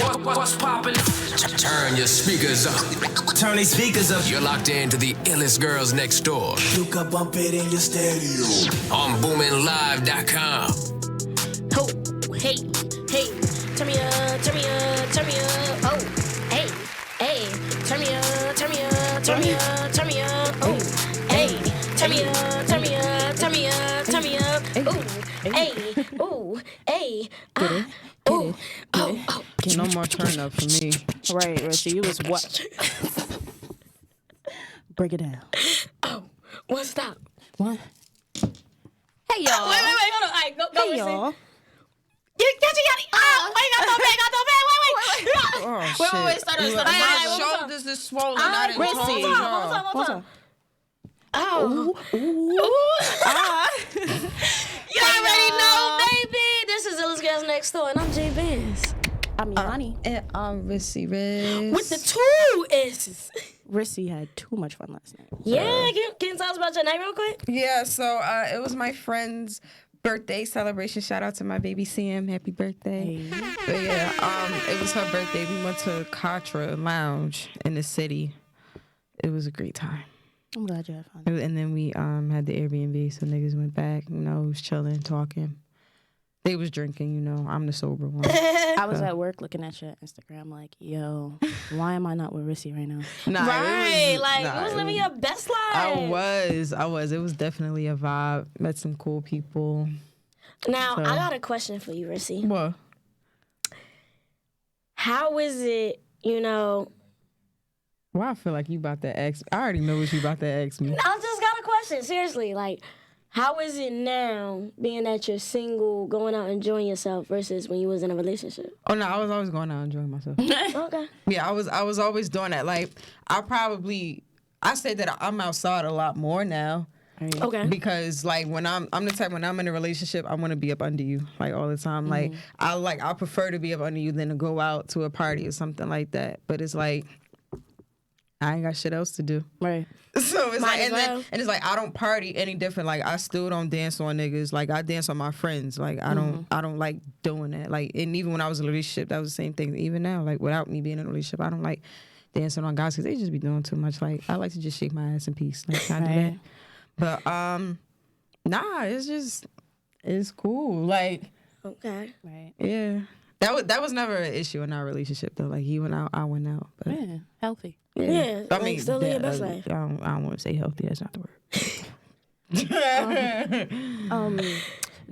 What's poppin'? Turn your speakers up. Turn these speakers up. You're locked into the illest girls next door. You can bump it in your stereo. On BoominLive.com. Oh, hey, hey, turn me up, turn me up, turn me up. Oh, hey, hey, turn me up, turn me up, turn me up, turn me up. Oh, hey, turn me up, turn me up, turn me up, turn me up. Oh, hey, oh, hey, oh, oh. No more turn up for me. Right, Richie, you was what? Break it down. Oh, one stop. What? Hey, y'all. Wait, hold on. All right, go, Hey, Richie. y'all. Wait, got no bag. Oh, shit. Wait, start over. My shoulders is swollen. I didn't Richie. close your jaw. Hold on. Oh. Ooh. You already know, baby. This is Illest Girls Next Door, and I'm J Benz. I'm Yanni. And I'm Rissy Riz. With the two S's. Rissy had too much fun last night. Yeah, can you tell us about your night real quick? Yeah, so it was my friend's birthday celebration. Shout out to my baby Sam. Happy birthday. Hey. But yeah, it was her birthday. We went to Katra Lounge in the city. It was a great time. I'm glad you had fun. And then we had the Airbnb, so niggas went back, was chilling, talking. They was drinking, I'm the sober one. I was at work looking at your Instagram like, yo, why am I not with Rissy right now? Nah, Right, you was living your best life. I was. It was definitely a vibe. Met some cool people. Now, So- I got a question for you, Rissy. What? How is it, Well, I feel like you about to ask. I already know what you about to ask me. I just got a question, seriously. How is it now, being that you're single, going out enjoying yourself versus when you was in a relationship? Oh no, I was always going out enjoying myself. Okay. Yeah, I was always doing that. I say that I'm outside a lot more now. Okay. Because when I'm the type, when I'm in a relationship, I want to be up under you all the time. I prefer to be up under you than to go out to a party or something like that. But it's I ain't got shit else to do. Right. So it's Might as well. and it's I don't party any different. I still don't dance on niggas. I dance on my friends. I don't like doing that. And even when I was in a relationship, that was the same thing. Even now, without me being in a relationship, I don't like dancing on guys because they just be doing too much. I like to just shake my ass in peace. Can I do that? But nah, it's cool. Okay. Right. Yeah. That was never an issue in our relationship though. He went out, I went out. But Yeah, healthy. Yeah, I mean, still live your best life. I don't want to say healthy. That's not the word.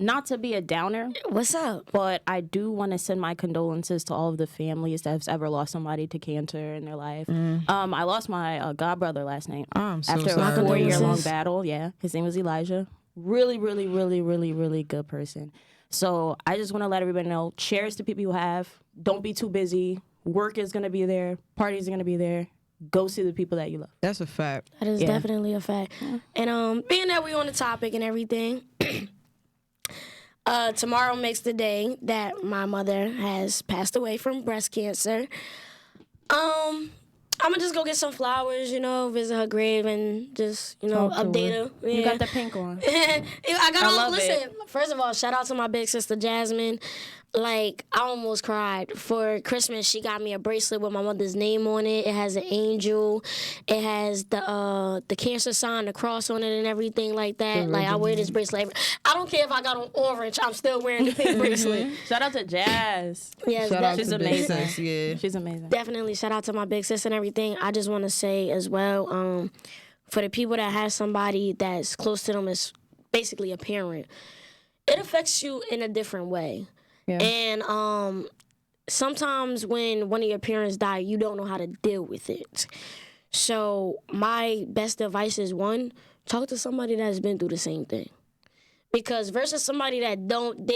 Not to be a downer, What's up? but I do want to send my condolences to all of the families that have ever lost somebody to cancer in their life. I lost my godbrother last night I'm so after sorry. a 4-year-long Condolences. battle. Yeah, his name was Elijah. Really, really, really, really, really good person. So I just want to let everybody know, cherish the people you have. Don't be too busy. Work is going to be there. Parties are going to be there. Go see the people that you love. That's a fact. That is definitely a fact. And being that we on the topic and everything, tomorrow makes the day that my mother has passed away from breast cancer. I'm gonna just go get some flowers, visit her grave and just, Talk to update her. her. You Yeah. got the pink on. I got I all. love Listen, first of all, shout out to my big sister Jasmine. I almost cried. For Christmas, she got me a bracelet with my mother's name on it. It has an angel. It has the cancer sign, the cross on it, and everything like that. I wear this bracelet. I don't care if I got on orange. I'm still wearing the pink bracelet. Shout out to Jazz. Yes, Shout out She's to Big amazing. Sis, yeah. She's amazing. definitely shout out to my big sis and everything. I just want to say as well, for the people that have somebody that's close to them as basically a parent, it affects you in a different way. Yeah. And sometimes when one of your parents die, you don't know how to deal with it. So my best advice is, one, talk to somebody that's been through the same thing. Because versus somebody that don't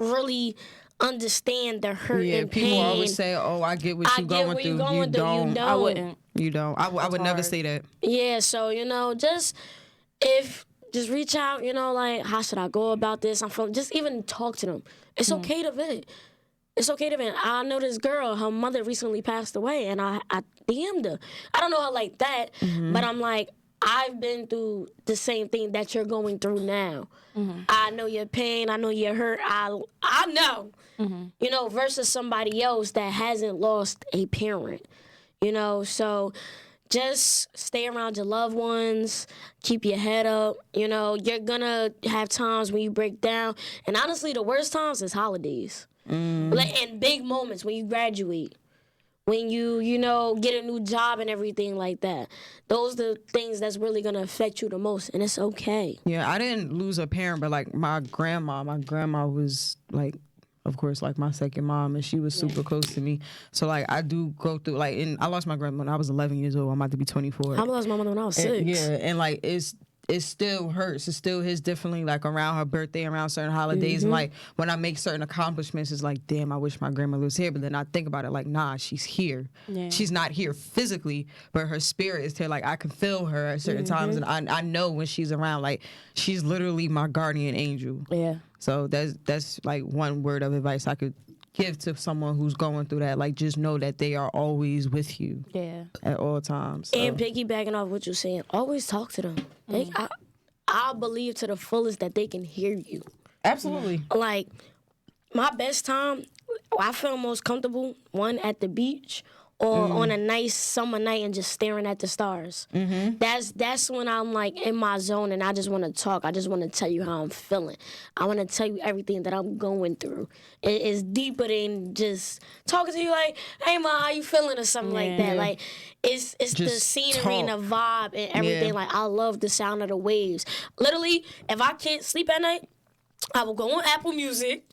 really understand the hurt Yeah, and people pain. always say, "Oh, I get what I you're get going what through." you're going You through. don't. You don't. I wouldn't. You don't. I would never hard. say that. Yeah, so, just reach out, how should I go about this? I'm feeling, just even talk to them. It's okay to vent. It's okay to vent. I know this girl, her mother recently passed away, and I DM'd her. I don't know her like that, but I'm like, I've been through the same thing that you're going through now. I know your pain. I know your hurt. I I know, you know, versus somebody else that hasn't lost a parent, you know. So just stay around your loved ones, keep your head up. You know, you're gonna have times when you break down, and honestly, the worst times is holidays, like and big moments when you graduate. When you know, get a new job and everything like that. Those are the things that's really going to affect you the most, and it's okay. Yeah, I didn't lose a parent, but, like, my grandma was, like, of course, like, my second mom, and she was super close to me. So, like, I do go through, like, and I lost my grandma when I was 11 years old. I'm about to be 24. I lost my mother when I was 6. And, like, it still hurts. It still hits differently, like, around her birthday, around certain holidays. And, like, when I make certain accomplishments, it's like, damn, I wish my grandma was here. But then I think about it like, nah, she's here. Yeah. She's not here physically, but her spirit is here. Like, I can feel her at certain times. And I know when she's around, like, she's literally my guardian angel. Yeah. So that's like, one word of advice I could give to someone who's going through that. Like, just know that they are always with you at all times. So. And piggybacking off what you're saying, always talk to them. I believe to the fullest that they can hear you. Absolutely. Like, my best time, I feel most comfortable, one, at the beach or on a nice summer night and just staring at the stars. That's when I'm, like, in my zone and I just want to talk. I just want to tell you how I'm feeling. I want to tell you everything that I'm going through. It's deeper than just talking to you like, hey, Ma, how you feeling or something like that. Like, it's the scenery and the vibe and everything. Like, I love the sound of the waves. Literally, if I can't sleep at night, I will go on Apple Music,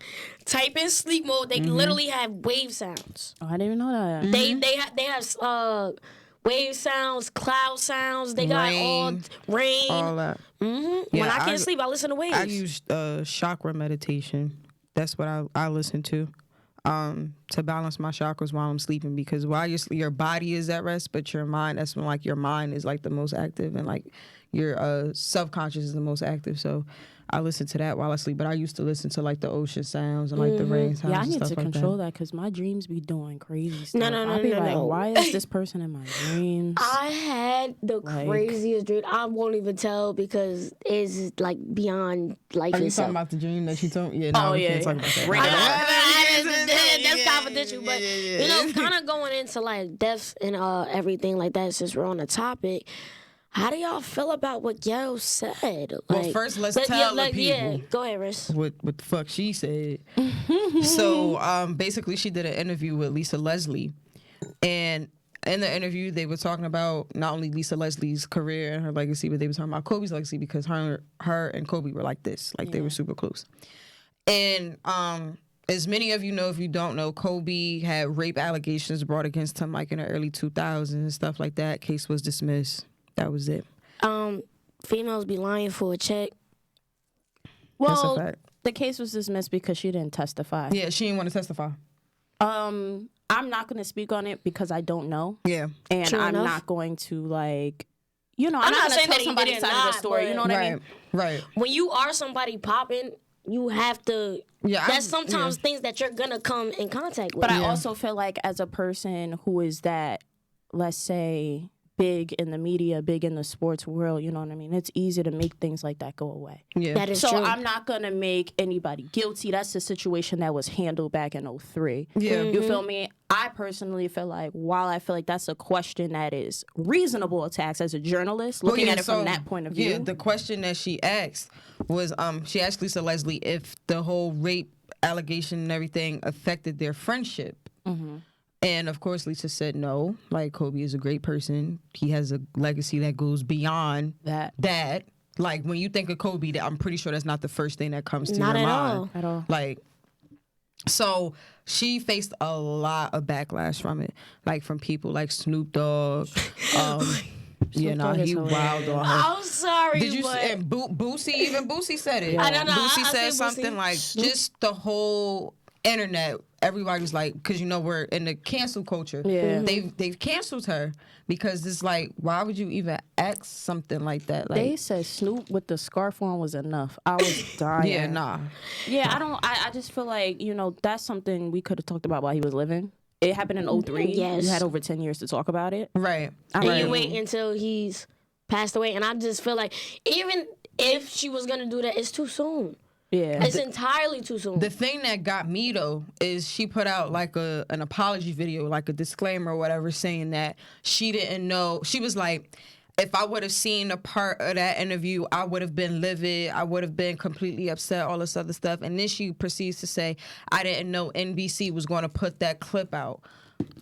type in sleep mode. They literally have wave sounds. Oh, I didn't even know that. They have wave sounds, cloud sounds. They got rain. All that. Yeah, when I can't sleep, I listen to waves. I use chakra meditation. That's what I listen to balance my chakras while I'm sleeping. Because while your body is at rest, but your mind, that's when, like, your mind is, like, the most active, and, like, your subconscious is the most active. So I listen to that while I sleep, but I used to listen to, like, the ocean sounds and, like, the rain sounds. Yeah, I need and to stuff control like that because my dreams be doing crazy stuff. No. Why is this person in my dreams? I had the craziest dream. I won't even tell because it's, like, beyond life itself. Are you itself. talking about the dream that you told me? Yeah, no, we can't talk about that. That's confidential, but, you know, kind of going into, like, death and everything like that, since we're on the topic. How do y'all feel about what Gayle said? Well, first, let's tell the people. Yeah, go ahead, Riz. What the fuck she said. So, basically, she did an interview with Lisa Leslie. And in the interview, they were talking about not only Lisa Leslie's career and her legacy, but they were talking about Kobe's legacy because her and Kobe were like this. Like, they were super close. And as many of you know, if you don't know, Kobe had rape allegations brought against him, like, in the early 2000s and stuff like that. Case was dismissed. That was it. Females be lying for a check. Well, the case was dismissed because she didn't testify. Yeah, she didn't want to testify. I'm not going to speak on it because I don't know. Yeah. And I'm not going to, like, you know, I'm not going to tell somebody's side of the story. You know what I mean? Right. When you are somebody popping, you have to. Yeah, that's sometimes things that you're going to come in contact with. But I also feel like as a person who is that, let's say, big in the media, big in the sports world, you know what I mean? It's easy to make things like that go away. Yeah. That is true. So I'm not going to make anybody guilty. That's the situation that was handled back in 2003. Yeah. You feel me? I personally feel like, while I feel like that's a question that is reasonable to ask as a journalist, looking at it from that point of view. Yeah, the question that she asked was, she asked Lisa Leslie if the whole rape allegation and everything affected their friendship. And, of course, Lisa said no. Like, Kobe is a great person. He has a legacy that goes beyond that. Like, when you think of Kobe, I'm pretty sure that's not the first thing that comes to your mind. Not at all. Like, so she faced a lot of backlash from it. Like, from people like Snoop Dogg. You know, he wild on her. I'm sorry, Did you? But... And Boosie said it. I don't know. Boosie I said something like, just the whole internet, everybody's like, because, you know, we're in the cancel culture. Yeah. They've canceled her because it's like, why would you even ask something like that? Like, they said Snoop with the scarf on was enough. I was dying. Yeah, nah. Yeah, I just feel like, you know, that's something we could have talked about while he was living. It happened in 2003. Yes. You had over 10 years to talk about it. Right. And you wait until he's passed away. And I just feel like even if she was going to do that, it's too soon. Yeah. It's entirely too soon. The thing that got me though is she put out like an apology video, like a disclaimer or whatever, saying that she didn't know. She was like, if I would have seen a part of that interview, I would have been livid. I would have been completely upset, all this other stuff. And then she proceeds to say, I didn't know NBC was going to put that clip out.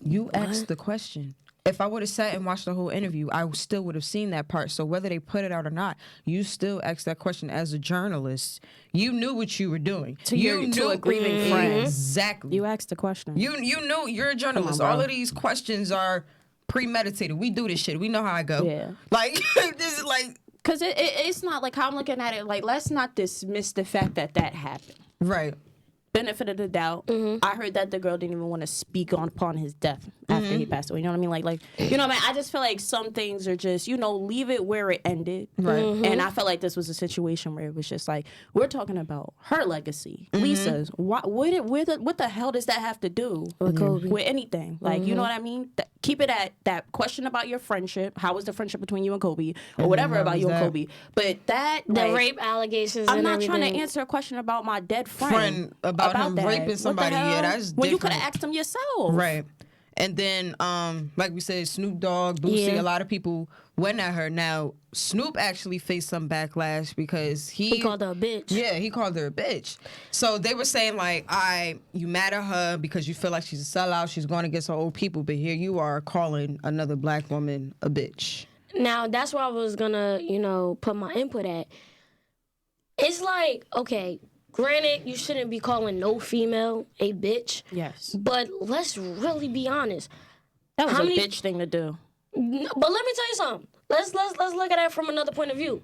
You asked the question. If I would have sat and watched the whole interview, I still would have seen that part. So whether they put it out or not, you still asked that question as a journalist. You knew what you were doing. To a grieving friend. Exactly. You asked the question. You knew you're a journalist. Come on, all bro. of these questions are premeditated. We do this shit. We know how I go. Yeah. Like this is like Because it's not like how I'm looking at it. Like, let's not dismiss the fact that happened. right. Benefit of the doubt. I heard that the girl didn't even want to speak upon his death after he passed away. You know what I mean? Like you know what I mean? I just feel like some things are just, leave it where it ended. Right. And I felt like this was a situation where it was just like, we're talking about her legacy, Lisa's. What the hell does that have to do with anything? Like, you know what I mean? Keep it at that question about your friendship. How was the friendship between you and Kobe? Or whatever about you and Kobe. But the rape allegations I'm and not everything. trying to answer a question about my dead friend About him that. raping What the somebody. hell? Yeah, that's when you could different. have asked him yourself. Right. And then, like we said, Snoop Dogg, Boosie, Yeah. a lot of people went at her. Now, Snoop actually faced some backlash because He called her a bitch. Yeah, he called her a bitch. So they were saying like, you mad at her because you feel like she's a sellout, she's going against her old people, but here you are calling another black woman a bitch. Now, that's where I was gonna, put my input at. It's like, okay, granted, you shouldn't be calling no female a bitch. Yes. But let's really be honest. That was How a many- bitch thing to do. But let me tell you something. Let's look at it from another point of view.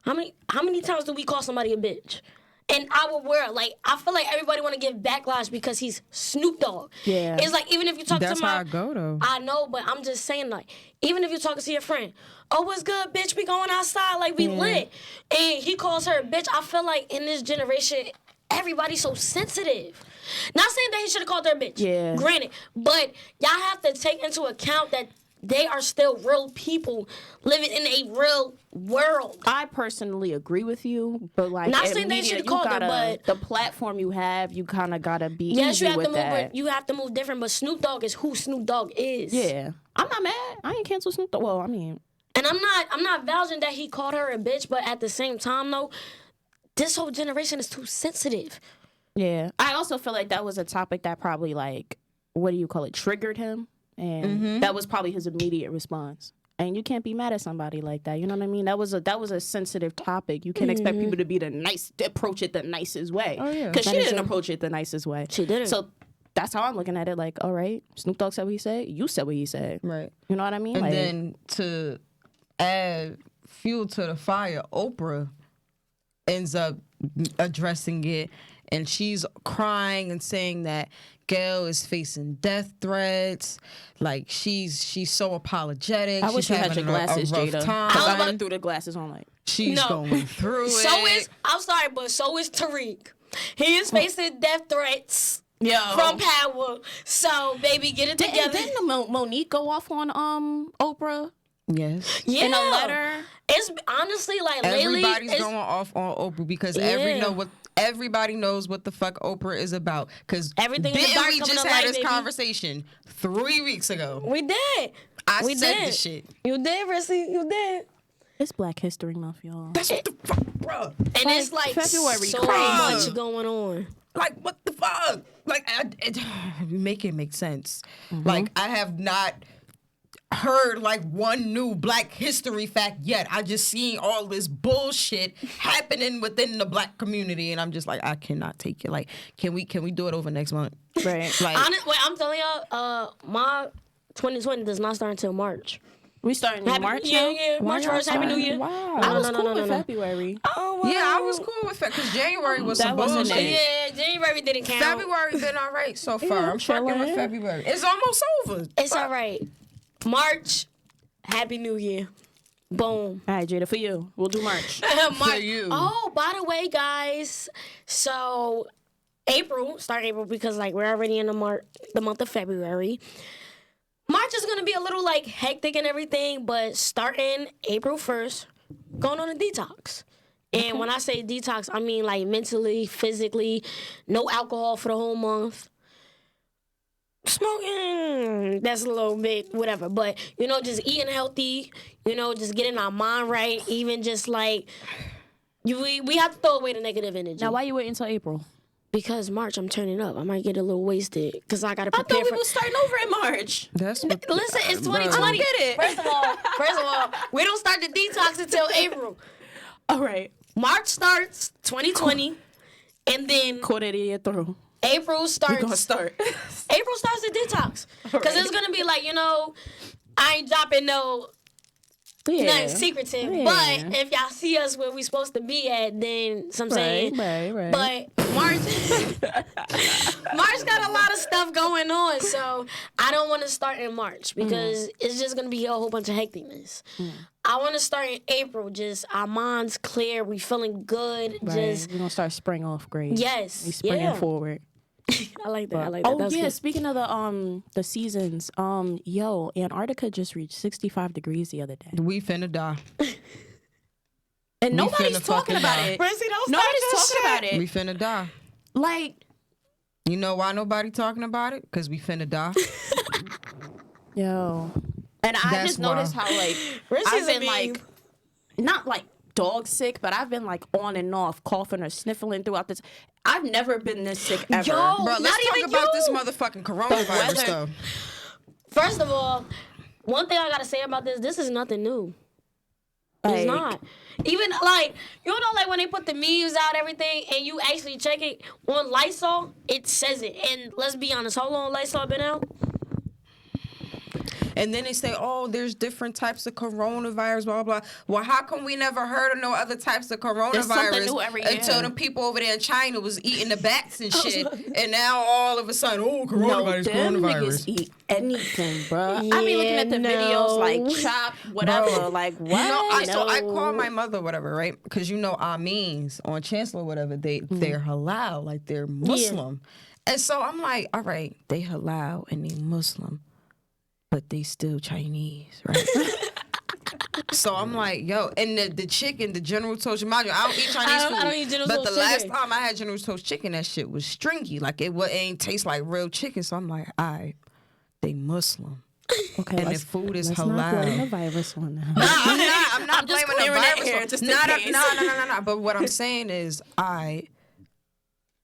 How many times do we call somebody a bitch? In our world, like, I feel like everybody want to give backlash because he's Snoop Dogg. Yeah. It's like, even if you talk That's to how my... I go, though. I know, but I'm just saying, like, even if you're talking to your friend, oh, what's good, bitch? We going outside, like, we lit. And he calls her a bitch. I feel like in this generation, everybody's so sensitive. Not saying that he should have called her a bitch. Yeah. Granted. But y'all have to take into account that they are still real people living in a real world. I personally agree with you, but like, Not in saying they media, should've you called her, gotta- but- the platform you have, you kind of gotta be Yes, easy you have with to move, that. but you have to move different. But Snoop Dogg is who Snoop Dogg is. Yeah, I'm not mad. I ain't cancel Snoop Dogg. Well, I mean, And I'm not vouching that he called her a bitch, but at the same time, though, this whole generation is too sensitive. yeah. I also feel like that was a topic that probably like, what do you call it, triggered him, and that was probably his immediate response. And you can't be mad at somebody like that. You know what I mean? That was a sensitive topic. You can't expect people to be approach it the nicest way. Oh, yeah. Because she That is didn't true. approach it the nicest way. She didn't. So that's how I'm looking at it. Like, all right, Snoop Dogg said what he said. You said what he said. Right. You know what I mean? And Like, then to add fuel to the fire, Oprah ends up addressing it, and she's crying and saying that Gayle is facing death threats. Like she's so apologetic. I She's wish you had having your glasses, a rough Jada. time. Because I threw the glasses on. Like, She's going through it. So is, I'm sorry, but so is Tariq. He is facing death threats from Power. So, baby, get it together. Didn't Monique go off on Oprah Yes. Yeah. in a letter? It's honestly like lately. Everybody's going off on Oprah because everybody knows what the fuck Oprah is about. Because Everything in the didn't dark we coming just to had light, this baby. conversation 3 weeks ago? We did. I we said did. this shit. You did, Rissy. You did. It's Black History Month, y'all. That's what the fuck, bro. And it's like February so crazy. much going on. Like, what the fuck? Like, make it make sense. Like, I have not heard like one new Black history fact yet. I just seen all this bullshit happening within the Black community, and I'm just like, I cannot take it. Like, can we do it over next month? Right. Like, Wait, I'm telling y'all, my 2020 does not start until March. We starting in March Yeah, now? yeah. Why March y'all 1st, Happy New starting? Year. Wow. No, I was no, cool no, with no. February. Oh, well. yeah, I was cool with it because January was some wasn't bullshit. it. Yeah, January didn't count. February been all right so far. Yeah, I'm fucking with chilling. February. It's almost over. It's all right. March, Happy New Year. Boom. All right, Jada, for you. We'll do March. March. you. Oh, by the way, guys. So, start April because like we're already in the month of February. March is gonna be a little like hectic and everything, but starting April 1st, going on a detox. And when I say detox, I mean like mentally, physically, no alcohol for the whole month. Smoking, that's a little bit whatever, but just eating healthy, just getting our mind right, even just like we have to throw away the negative energy. Now, why you waiting until April? Because March, I'm turning up. I might get a little wasted because I gotta prepare. I thought we was starting over in March. Listen, it's 2020. I don't get it. First of all, we don't start the detox until April. All right. March starts 2020, and then quarter of the year through. April starts. We're gonna start. April starts the detox because it's gonna be like I ain't dropping nothing secretive. Yeah. But if y'all see us where we supposed to be at, then some saying. Right. But March got a lot of stuff going on, so I don't want to start in March because it's just gonna be a whole bunch of hecticness. I want to start in April. Just our minds clear, we feeling good. Right. Just we're gonna start spring off great. Yes, we springing forward. I like that. I like that. Oh That's yeah, good. speaking of the seasons, Antarctica just reached 65 degrees the other day, We finna die. and nobody's finna talking fucking about die. it. Princy, don't start Nobody's this talking shit. about it. We finna die. Like, You know why nobody talking about it? Because we finna die. yo, and I That's just noticed why. how like Princy's I've a been meme. like not like dog sick, but I've been like on and off coughing or sniffling throughout this. I've never been this sick ever. Yo, Bro, not let's talk even about this you. motherfucking coronavirus weather. though. First of all, one thing I gotta say about this is nothing new. Like, It's not. Even like like when they put the memes out, everything, and you actually check it on Lysol, it says it. And let's be honest, how long Lysol been out? And then they say, oh, there's different types of coronavirus, blah, blah, blah. Well, how come we never heard of no other types of There's something new coronavirus every year. until them people over there in China was eating the bats and shit? And now all of a sudden, oh, no, coronavirus, them coronavirus. niggas eat anything, bro. I be looking at the Yeah, videos like no. chopped, whatever. Bro, Like what? So I call my mother, whatever, right? Because our means on Chancellor, whatever, they're halal, like they're Muslim. And so I'm like, all right, they halal and they Muslim, but they still Chinese, right? So I'm like, yo, and the chicken, the General Tso's, mind you, I don't eat Chinese food. I don't eat General but Tso's the last chicken. time I had General Tso's chicken, that shit was stringy. Like it ain't taste like real chicken. So I'm like, all right, they Muslim. Okay, And the food is let's halal. not blame the virus on them. No, I'm not just blaming the clearing that virus. air just in No. case. But what I'm saying is,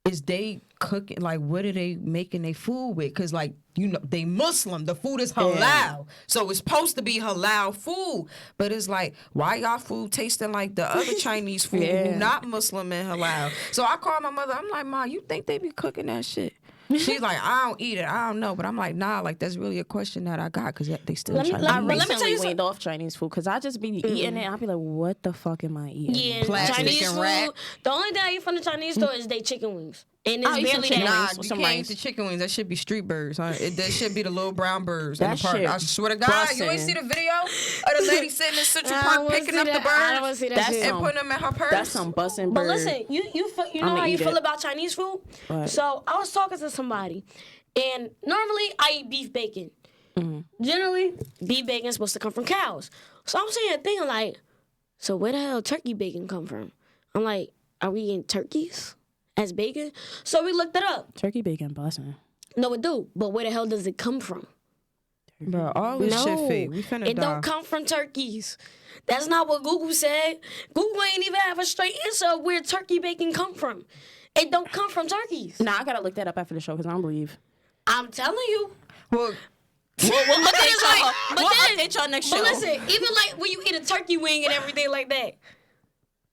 is they cooking, like, what are they making their food with? Because, like, they Muslim. The food is halal. Yeah. So it's supposed to be halal food. But it's like, why y'all food tasting like the other Chinese food who not Muslim and halal? So I called my mother. I'm like, Ma, you think they be cooking that shit? She's like, I don't eat it. I don't know. But I'm like, nah, like, that's really a question that I got because they still Chinese. I let me tell recently you weaned off Chinese food because I just be eating it. I'll be like, what the fuck am I eating? Yeah, Plastic Chinese and food. rat. The only thing I eat from the Chinese store is they chicken wings, and I'll eat it's some barely chicken that. Nah, wings you with some can't eat rice. the chicken wings. That should be street birds. Huh? That should be the little brown birds in That the park. shit I swear to God, you ain't bussin'. see the video of the lady sitting in Central I Park wanna picking see up the that. I don't wanna birds see that That's shit. and some- putting them in her purse. That's some bussin' bird. But listen, you know I'ma how you eat feel it. about Chinese food? What? So I was talking to somebody, and normally I eat beef bacon. Generally, beef bacon is supposed to come from cows. So I'm saying, thinking like, so where the hell turkey bacon come from? I'm like, are we eating turkeys as bacon? So we looked it up. Turkey bacon bussin'. No, it do. But where the hell does it come from? Bro, all this shit fake. We finna it die. don't come from turkeys. That's not what Google said. Google ain't even have a straight answer of where turkey bacon come from. It don't come from turkeys. Nah, I gotta look that up after the show because I don't believe. I'm telling you. Well, But then it's like, We'll update y'all next but show. listen, even like when you eat a turkey wing and everything like that.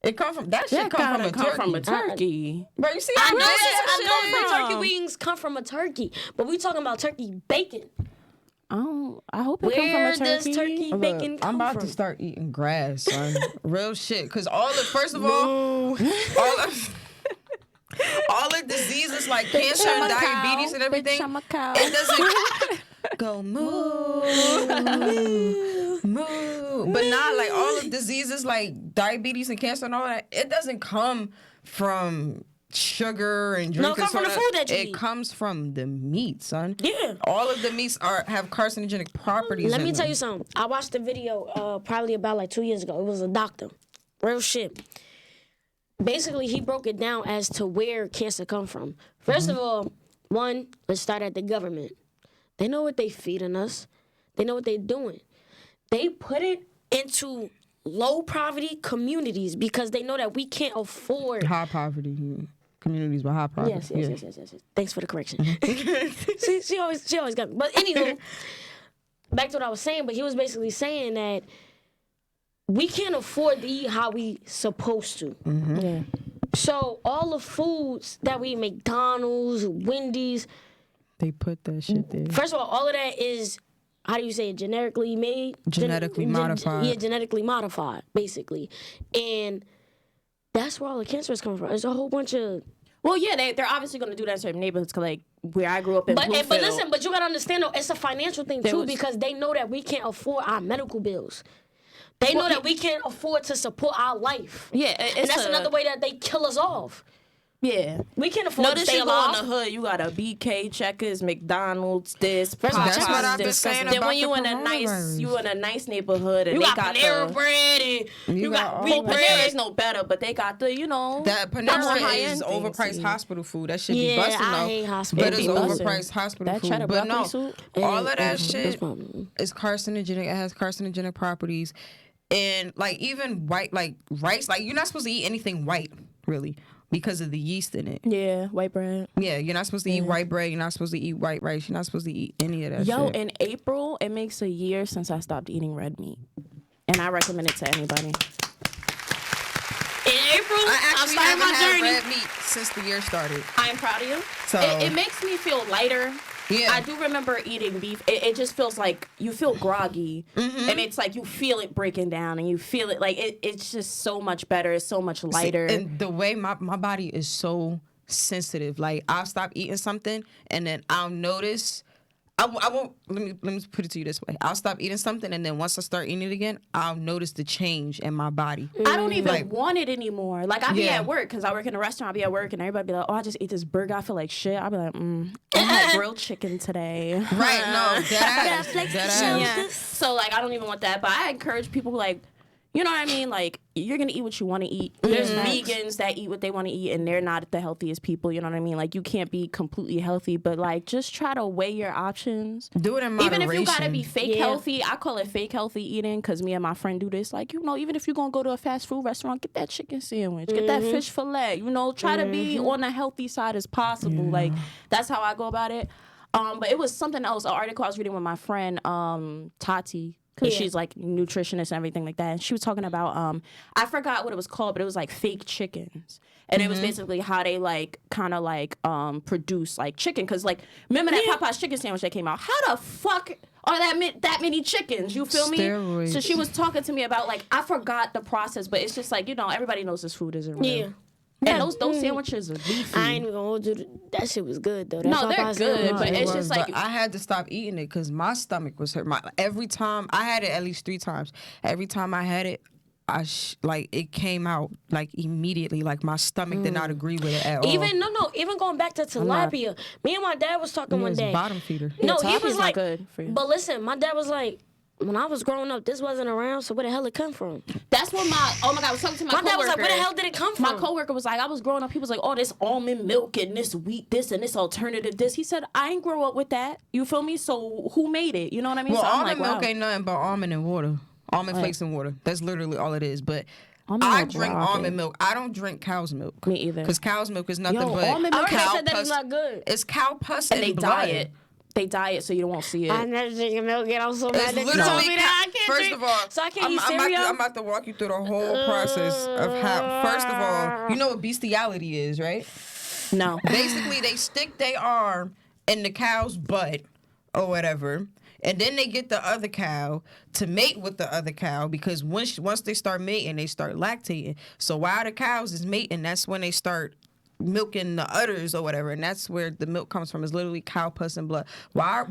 it come from that shit. That Come gotta from a come turkey. from a turkey. Bro, you see I how know big that. that I know shit is? that turkey wings come from a turkey, but we talking about turkey bacon. I hope it come Where from a does turkey. turkey Look, bacon come I'm about from? to start eating grass, son. Real shit. Cause first of all, all the diseases like cancer and diabetes and everything, Bitch, I'm a cow. it doesn't go moo, moo. But not like all the diseases like diabetes and cancer and all that. It doesn't come from sugar and drinking come from the soda. food that you It eat. comes from the meat, son. Yeah. All of the meats have carcinogenic properties. Let in me tell them. you something. I watched a video probably about like 2 years ago. It was a doctor. Real shit. basically he broke it down as to where cancer come from. First of all, one, let's start at the government. They know what they feeding us. They know what they're doing. They put it into low poverty communities because they know that we can't afford high poverty communities with high poverty. Yes. Thanks for the correction. she always got me. But anywho, back to what I was saying. But he was basically saying that we can't afford to eat how we supposed to. Mm-hmm. Yeah. So all the foods that we eat, McDonald's, Wendy's, they put that shit there. first of all of that is, how do you say it, generically made? Genetically modified. Yeah, genetically modified, basically. And that's where all the cancer is coming from. There's a whole bunch of... Well, yeah, they're obviously going to do that in certain neighborhoods, cause like where I grew up in Bluefield. But listen, but you got to understand, though, it's a financial thing, too, because they know that we can't afford our medical bills. They know that we can't afford to support our life. Yeah, and that's another way that they kill us off. Yeah. We can't afford to Notice stay you alive. go in the hood, you got a BK, Checkers, McDonald's, this, First of all, Popeyes, that's what I've been this. saying Then about when the you in a nice neighborhood and You they got got Panera the bread and you got all wheat that. Panera bread. is no better, but they got the, That more Panera high-end is things. overpriced hospital food. That should Yeah, be busting I though. hate hospital But it's food. It be busting. overpriced hospital That food. cheddar But no, broccoli soup? all of that shit Mm-hmm. is carcinogenic. It has carcinogenic properties. And like even white, like rice, like you're not supposed to eat anything white, really, because of the yeast in it. Yeah, white bread. Yeah, you're not supposed to eat white bread. You're not supposed to eat white rice. You're not supposed to eat any of that shit. In April, it makes a year since I stopped eating red meat. And I recommend it to anybody. In April, I I'm actually starting haven't my had journey. red meat since the year started. I am proud of you. So- It makes me feel lighter. Yeah. I do remember eating beef. It just feels like you feel groggy. Mm-hmm. And it's like you feel it breaking down and you feel it like it's just so much better. It's so much lighter. And the way my body is so sensitive, like I'll stop eating something and then I'll notice. I won't. Let me put it to you this way. I'll stop eating something and then once I start eating it again, I'll notice the change in my body. I don't even Like- want it anymore. Like, I be Yeah. at work, because I work in a restaurant. I be at work, and everybody be like, oh, I just ate this burger. I feel like shit. I be like, I had grilled chicken today. Right? No, that ass. Yeah. So, like, I don't even want that. But I encourage people, like, you know what I mean? Like, you're going to eat what you want to eat. There's vegans that eat what they want to eat, and they're not the healthiest people. You know what I mean? Like, you can't be completely healthy, but, like, just try to weigh your options. Do it in moderation. Even if you got to be fake Yeah. healthy, I call it fake healthy eating, because me and my friend do this. Like, even if you're going to go to a fast food restaurant, get that chicken sandwich, get that fish fillet, try to be on the healthy side as possible. Like, that's how I go about it. But it was something else, an article I was reading with my friend, Tati, because she's like nutritionist and everything like that. And she was talking about, I forgot what it was called, but it was like fake chickens. And it was basically how they like kind of like produce like chicken. Because like, remember that Popeye's chicken sandwich that came out? How the fuck are that many chickens? You feel me? Steroids. So she was talking to me about like, I forgot the process, but it's just like, everybody knows this food isn't real. Yeah. And those sandwiches are beefy. I ain't even gonna hold you. That shit was good though. That No, they're Popeye's good, sandwich. but It it's was, just like but I had to stop eating it because my stomach was hurt. Every time I had it at least 3 times. Every time I had it, it came out like immediately. Like my stomach did not agree with it at all. Even going back to tilapia. Me and my dad was talking one It's day. bottom feeder. No, Yeah, he tilapia's was not like, good for you. but listen, my dad was like, when I was growing up, this wasn't around, so where the hell it come from? That's what oh my God, I was talking to my My coworker. dad was like, where the hell did it come from? My coworker was like, I was growing up, he was like, oh, this almond milk and this wheat, this and this alternative, this. He said, I ain't grow up with that. You feel me? So who made it? You know what I mean? Well, so I'm almond like, milk wow. ain't nothing but almond and water. Almond flakes and water. That's literally all it is. But Almond I milk drink rocking. almond milk. I don't drink cow's milk. Me either. Because cow's milk is nothing Yo, but almond milk- I cow said that pus. it's not good. It's cow pus And they blood. dye it. They dye it so you won't see it. I never drinking milk, and I'm so It's mad that you literally told me that I can't first drink. of all, So I can't eat I'm cereal. I'm about to walk you through the whole process of how. First of all, you know what bestiality is, right? No. Basically, they stick their arm in the cow's butt or whatever, and then they get the other cow to mate with the other cow because once they start mating, they start lactating. So while the cows is mating, that's when they start milking the udders or whatever, and that's where the milk comes from. Is literally cow pus and blood.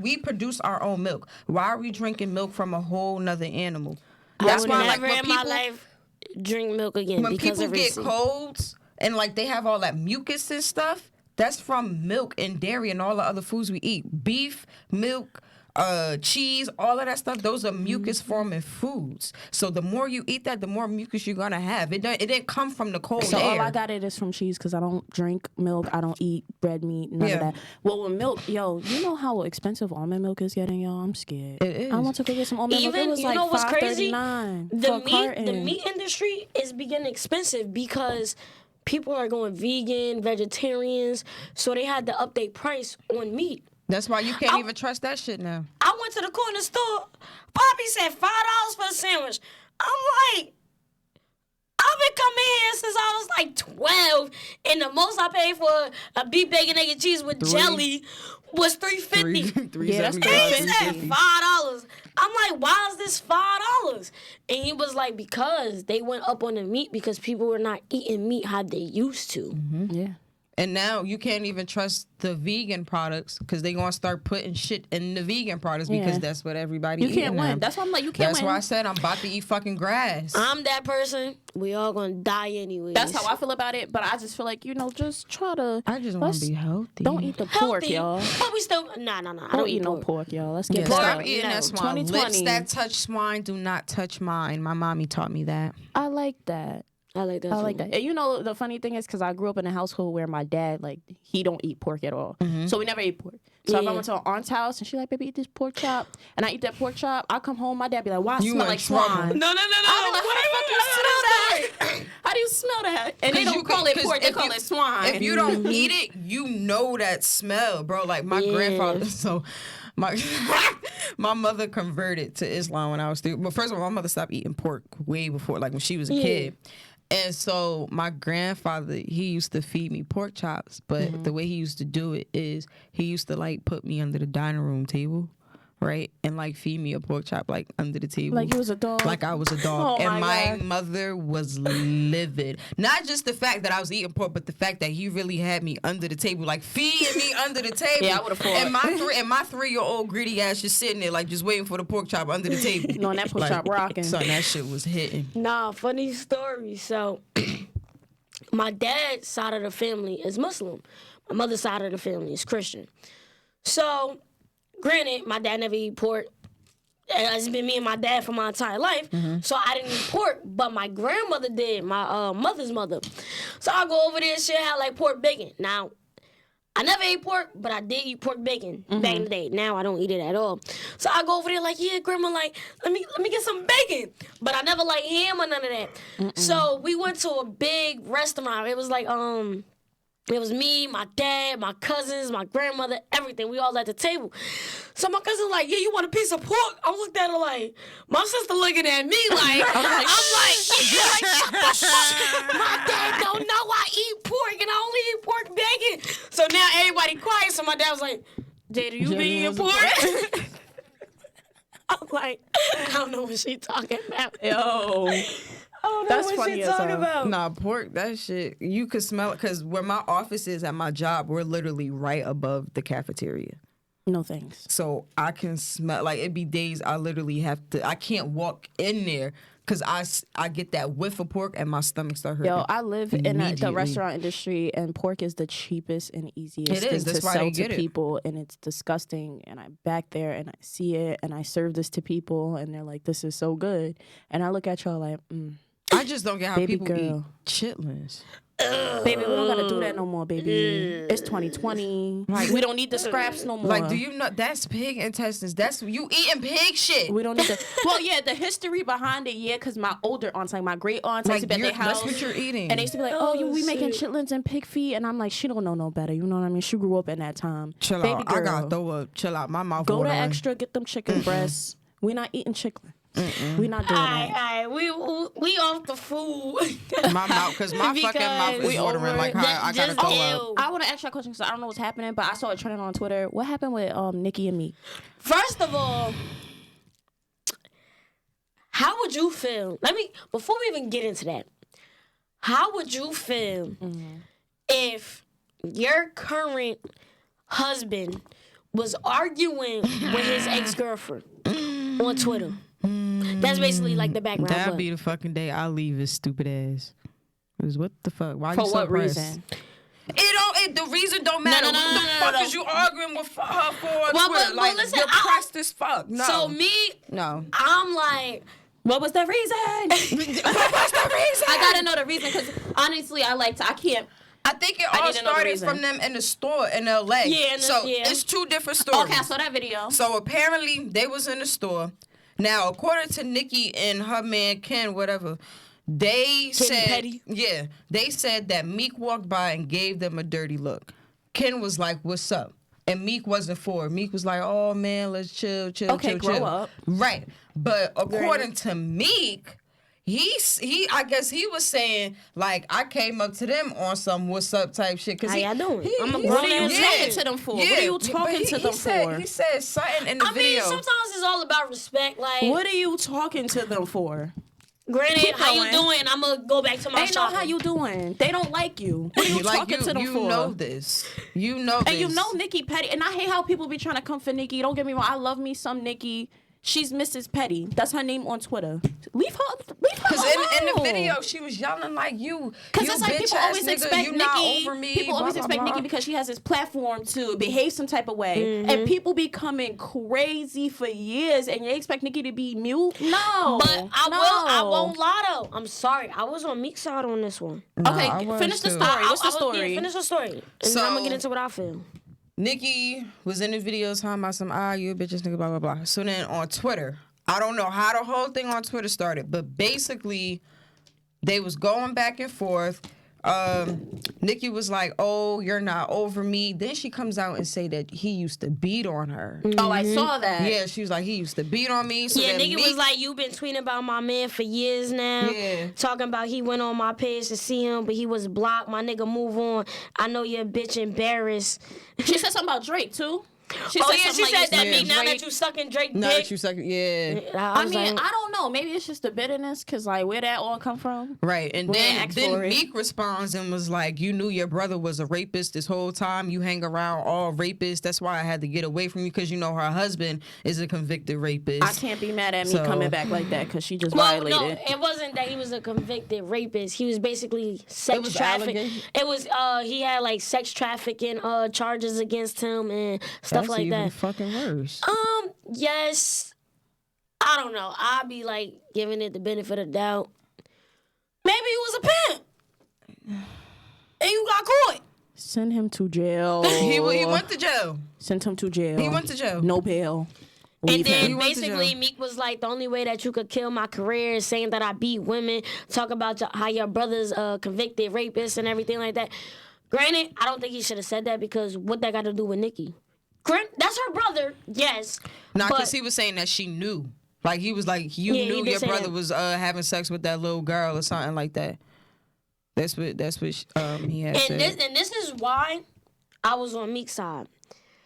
We produce our own milk? Why are we drinking milk from a whole nother animal? That's I why, would like, never when in my people life drink milk again when because people of get Reese. colds and like they have all that mucus and stuff, that's from milk and dairy and all the other foods we eat. Beef, milk, cheese, all of that stuff, those are mucus forming foods. So the more you eat that, the more mucus you're gonna have. It didn't come from the cold So air. all I got it is from cheese because I don't drink milk. I don't eat red meat, none of that. Well, with milk, yo, you know how expensive almond milk is getting, y'all? I'm scared. It is. I want to go get some almond milk. It was You like know what's crazy? $5.39 The meat industry is beginning expensive because people are going vegan, vegetarians, so they had to update price on meat. That's why you can't even trust that shit now. I went to the corner store. Bobby said $5 for a sandwich. I'm like, I've been coming here since I was like 12, and the most I paid for a beef bacon, egg, and cheese with jelly was $3.50. Yeah, that's He $3.50. said $5. I'm like, why is this $5? And he was like, because they went up on the meat because people were not eating meat how they used to. Yeah. And now you can't even trust the vegan products because they gonna start putting shit in the vegan products because that's what everybody You eating can't now. win. That's why I'm like, you can't That's win. why I said I'm about to eat fucking grass. I'm that person. We all gonna die anyways. That's how I feel about it. But I just feel like, just try to. I just want to be healthy. Don't eat the pork, healthy, y'all. but we still I Don't eat no pork, y'all. Let's get Stop that. eating that swine. 2020. Lips that touch swine do not touch mine. My mommy taught me that. I like that. I like that. I like that. And the funny thing is, because I grew up in a household where my dad, he don't eat pork at all. So we never ate pork. So if I went to an aunt's house and she like, baby, eat this pork chop, and I eat that pork chop, I come home, my dad be like, why it smell like swine? No. I be like, how the fuck you smell that? How do you smell that? And they don't call it pork, they call it swine. If you don't eat it, you know that smell, bro. Like my grandfather, so my mother converted to Islam when I was 3. But first of all, my mother stopped eating pork way before, like when she was a kid. And so my grandfather, he used to feed me pork chops, but the way he used to do it is he used to put me under the dining room table, right? And feed me a pork chop under the table. Like you was a dog? Like I was a dog. Oh, and my my mother was livid. Not just the fact that I was eating pork, but the fact that he really had me under the table, feeding me under the table. Yeah, I would've fought. And my 3-year-old greedy ass just sitting there just waiting for the pork chop under the table. No, and that pork chop rocking. Son, that shit was hitting. Nah, funny story. So, my dad's side of the family is Muslim. My mother's side of the family is Christian. So, granted, my dad never eat pork. It's been me and my dad for my entire life. So I didn't eat pork, but my grandmother did, my mother's mother. So I go over there and she had pork bacon. Now, I never ate pork, but I did eat pork bacon back in the day. Now I don't eat it at all. So I go over there yeah, grandma, let me get some bacon. But I never like ham or none of that. So we went to a big restaurant. It was it was me, my dad, my cousins, my grandmother, everything. We all at the table. So my cousin yeah, you want a piece of pork? I looked at her my sister looking at me yeah. My dad don't know I eat pork and I only eat pork bacon. So now everybody quiet. So my dad was like, Jada, you been eating pork? I'm I don't know what she talking about. Yo. Oh, that's what funny she as talking hell. about. Nah, pork, that shit, you could smell it because where my office is at my job, we're literally right above the cafeteria. No thanks. So I can smell, it'd be days I literally I can't walk in there because I get that whiff of pork and my stomach start hurting. Yo, I live in the immediately. restaurant industry, and pork is the cheapest and easiest It is. thing That's to why sell they to get it. people, and it's disgusting. And I'm back there, and I see it, and I serve this to people, and they're like, "This is so good," and I look at y'all like, I just don't get how Baby people girl. eat chitlins. "Baby, we don't gotta do that no more, baby. It's 2020. We don't need the scraps no more. Do you know that's pig intestines? That's you eating pig shit. We don't need the. Well, yeah, the history behind it, yeah, because my older aunts, my great aunts, I used to be at their house. That's what you're eating. And they used to be like, we making chitlins and pig feet. And I'm like, she don't know no better. You know what I mean? She grew up in that time. Chill Baby out. girl, I gotta throw up. Chill out. My mouth go to watering. Extra, get them chicken breasts. We not eating chicken. We not doing that. Alright, we off the food. My mouth, because my fucking mouth is We watering over like it. how I gotta Just throw ew. up. I want to ask you a question because I don't know what's happening, but I saw it trending on Twitter. What happened with Nikki and me? First of all, how would you feel? Before we even get into that, how would you feel if your current husband was arguing with his ex-girlfriend on Twitter? That's basically the background. That'd be the fucking day I leave his stupid ass. Because what the fuck? Why For you so what pressed? reason? The reason don't matter. No. fuck is you arguing with her for on Well, Twitter? but Like, listen, you're pressed as fuck. No. So me, no. I'm like, What was the reason? I gotta know the reason because honestly, I can't. I think it I all need to know the started reason. from them in the store in L.A. Yeah, so yeah. it's two different stories. Okay, I saw that video. So apparently they was in the store. Now, according to Nikki and her man Ken, whatever, they said, Petty? yeah, they said that Meek walked by and gave them a dirty look. Ken was like, "What's up?" And Meek wasn't for it. Meek was like, "Oh man, let's chill, Okay, grow chill." up. Right, but according to Meek. He I guess he was saying like I came up to them on some what's up type shit. Cause How y'all doing? I'm a he- grown What are you ass talking to them for? What are you talking to them for? He said something in the I video. mean, sometimes it's all about respect. Like, What are you talking to them for? granted, Keep how you going. doing? I'm gonna go back to my They know shopping. how you doing. They don't like you. What are you Like, talking to them you for? know this. You know this. And you know Nikki Petty. And I hate how people be trying to come for Nikki. Don't get me wrong. I love me some Nikki. She's Mrs. Petty. That's her name on Twitter. Leave her Because alone. in the video, she was yelling like you. Because You it's like people bitch-ass always nigga, expect you Nikki. not over me, People always blah, blah, expect blah. Nikki because she has this platform to behave some type of way, and people be coming crazy for years, and you expect Nikki to be mute? No, But I no. won't lie though. I'm sorry. I was on Meek's side on this one. Okay, I was finish the too. story. What's the Yeah, story? finish the story. And So- then I'm gonna get into what I feel. Nikki was in the video talking about some you a bitches nigga blah blah blah. So then on Twitter, I don't know how the whole thing on Twitter started, but basically they was going back and forth. Nikki was like, "Oh, you're not over me." Then she comes out and say that he used to beat on her. Oh, I saw that. Yeah, she was like, "He used to beat on me." So Yeah, then nigga Meek- was like, you been tweeting about my man for years now. Yeah. Talking about he went on my page to see him, but he was blocked. My nigga, move on. I know you're a bitch embarrassed. She said something about Drake too. She Oh, yeah, something she like said that you Meek, now Drake. that you sucking Drake Now dick. that you suck, yeah. I was mean, like, I don't know. Maybe it's just the bitterness, cause like where that all come from. Right, and When then, I asked for it. Meek responds and was like, "You knew your brother was a rapist this whole time. You hang around all rapists. That's why I had to get away from you because you know her husband is a convicted rapist." I can't be mad at me So- coming back like that, cause she just well, violated. no, it wasn't that he was a convicted rapist. He was basically sex was trafficking. allegation? It was he had like sex trafficking charges against him and stuff That's like even that. fucking worse. Yes. I don't know. I'd be like giving it the benefit of the doubt. Maybe he was a pimp. And you got caught. Send him to jail. He went to jail. Send him to jail. He went to jail. No bail. And Leave then him. went to basically jail. Meek was like, the only way that you could kill my career is saying that I beat women, talk about how your brother's a convicted rapist and everything like that. Granted, I don't think he should have said that because what that got to do with Nicki? That's her brother, yes. Nah, but- because he was saying that she knew. Like, he was like, you Yeah, he knew did your say brother that. was having sex with that little girl or something like that. That's what he had said. And this is why I was on Meek's side.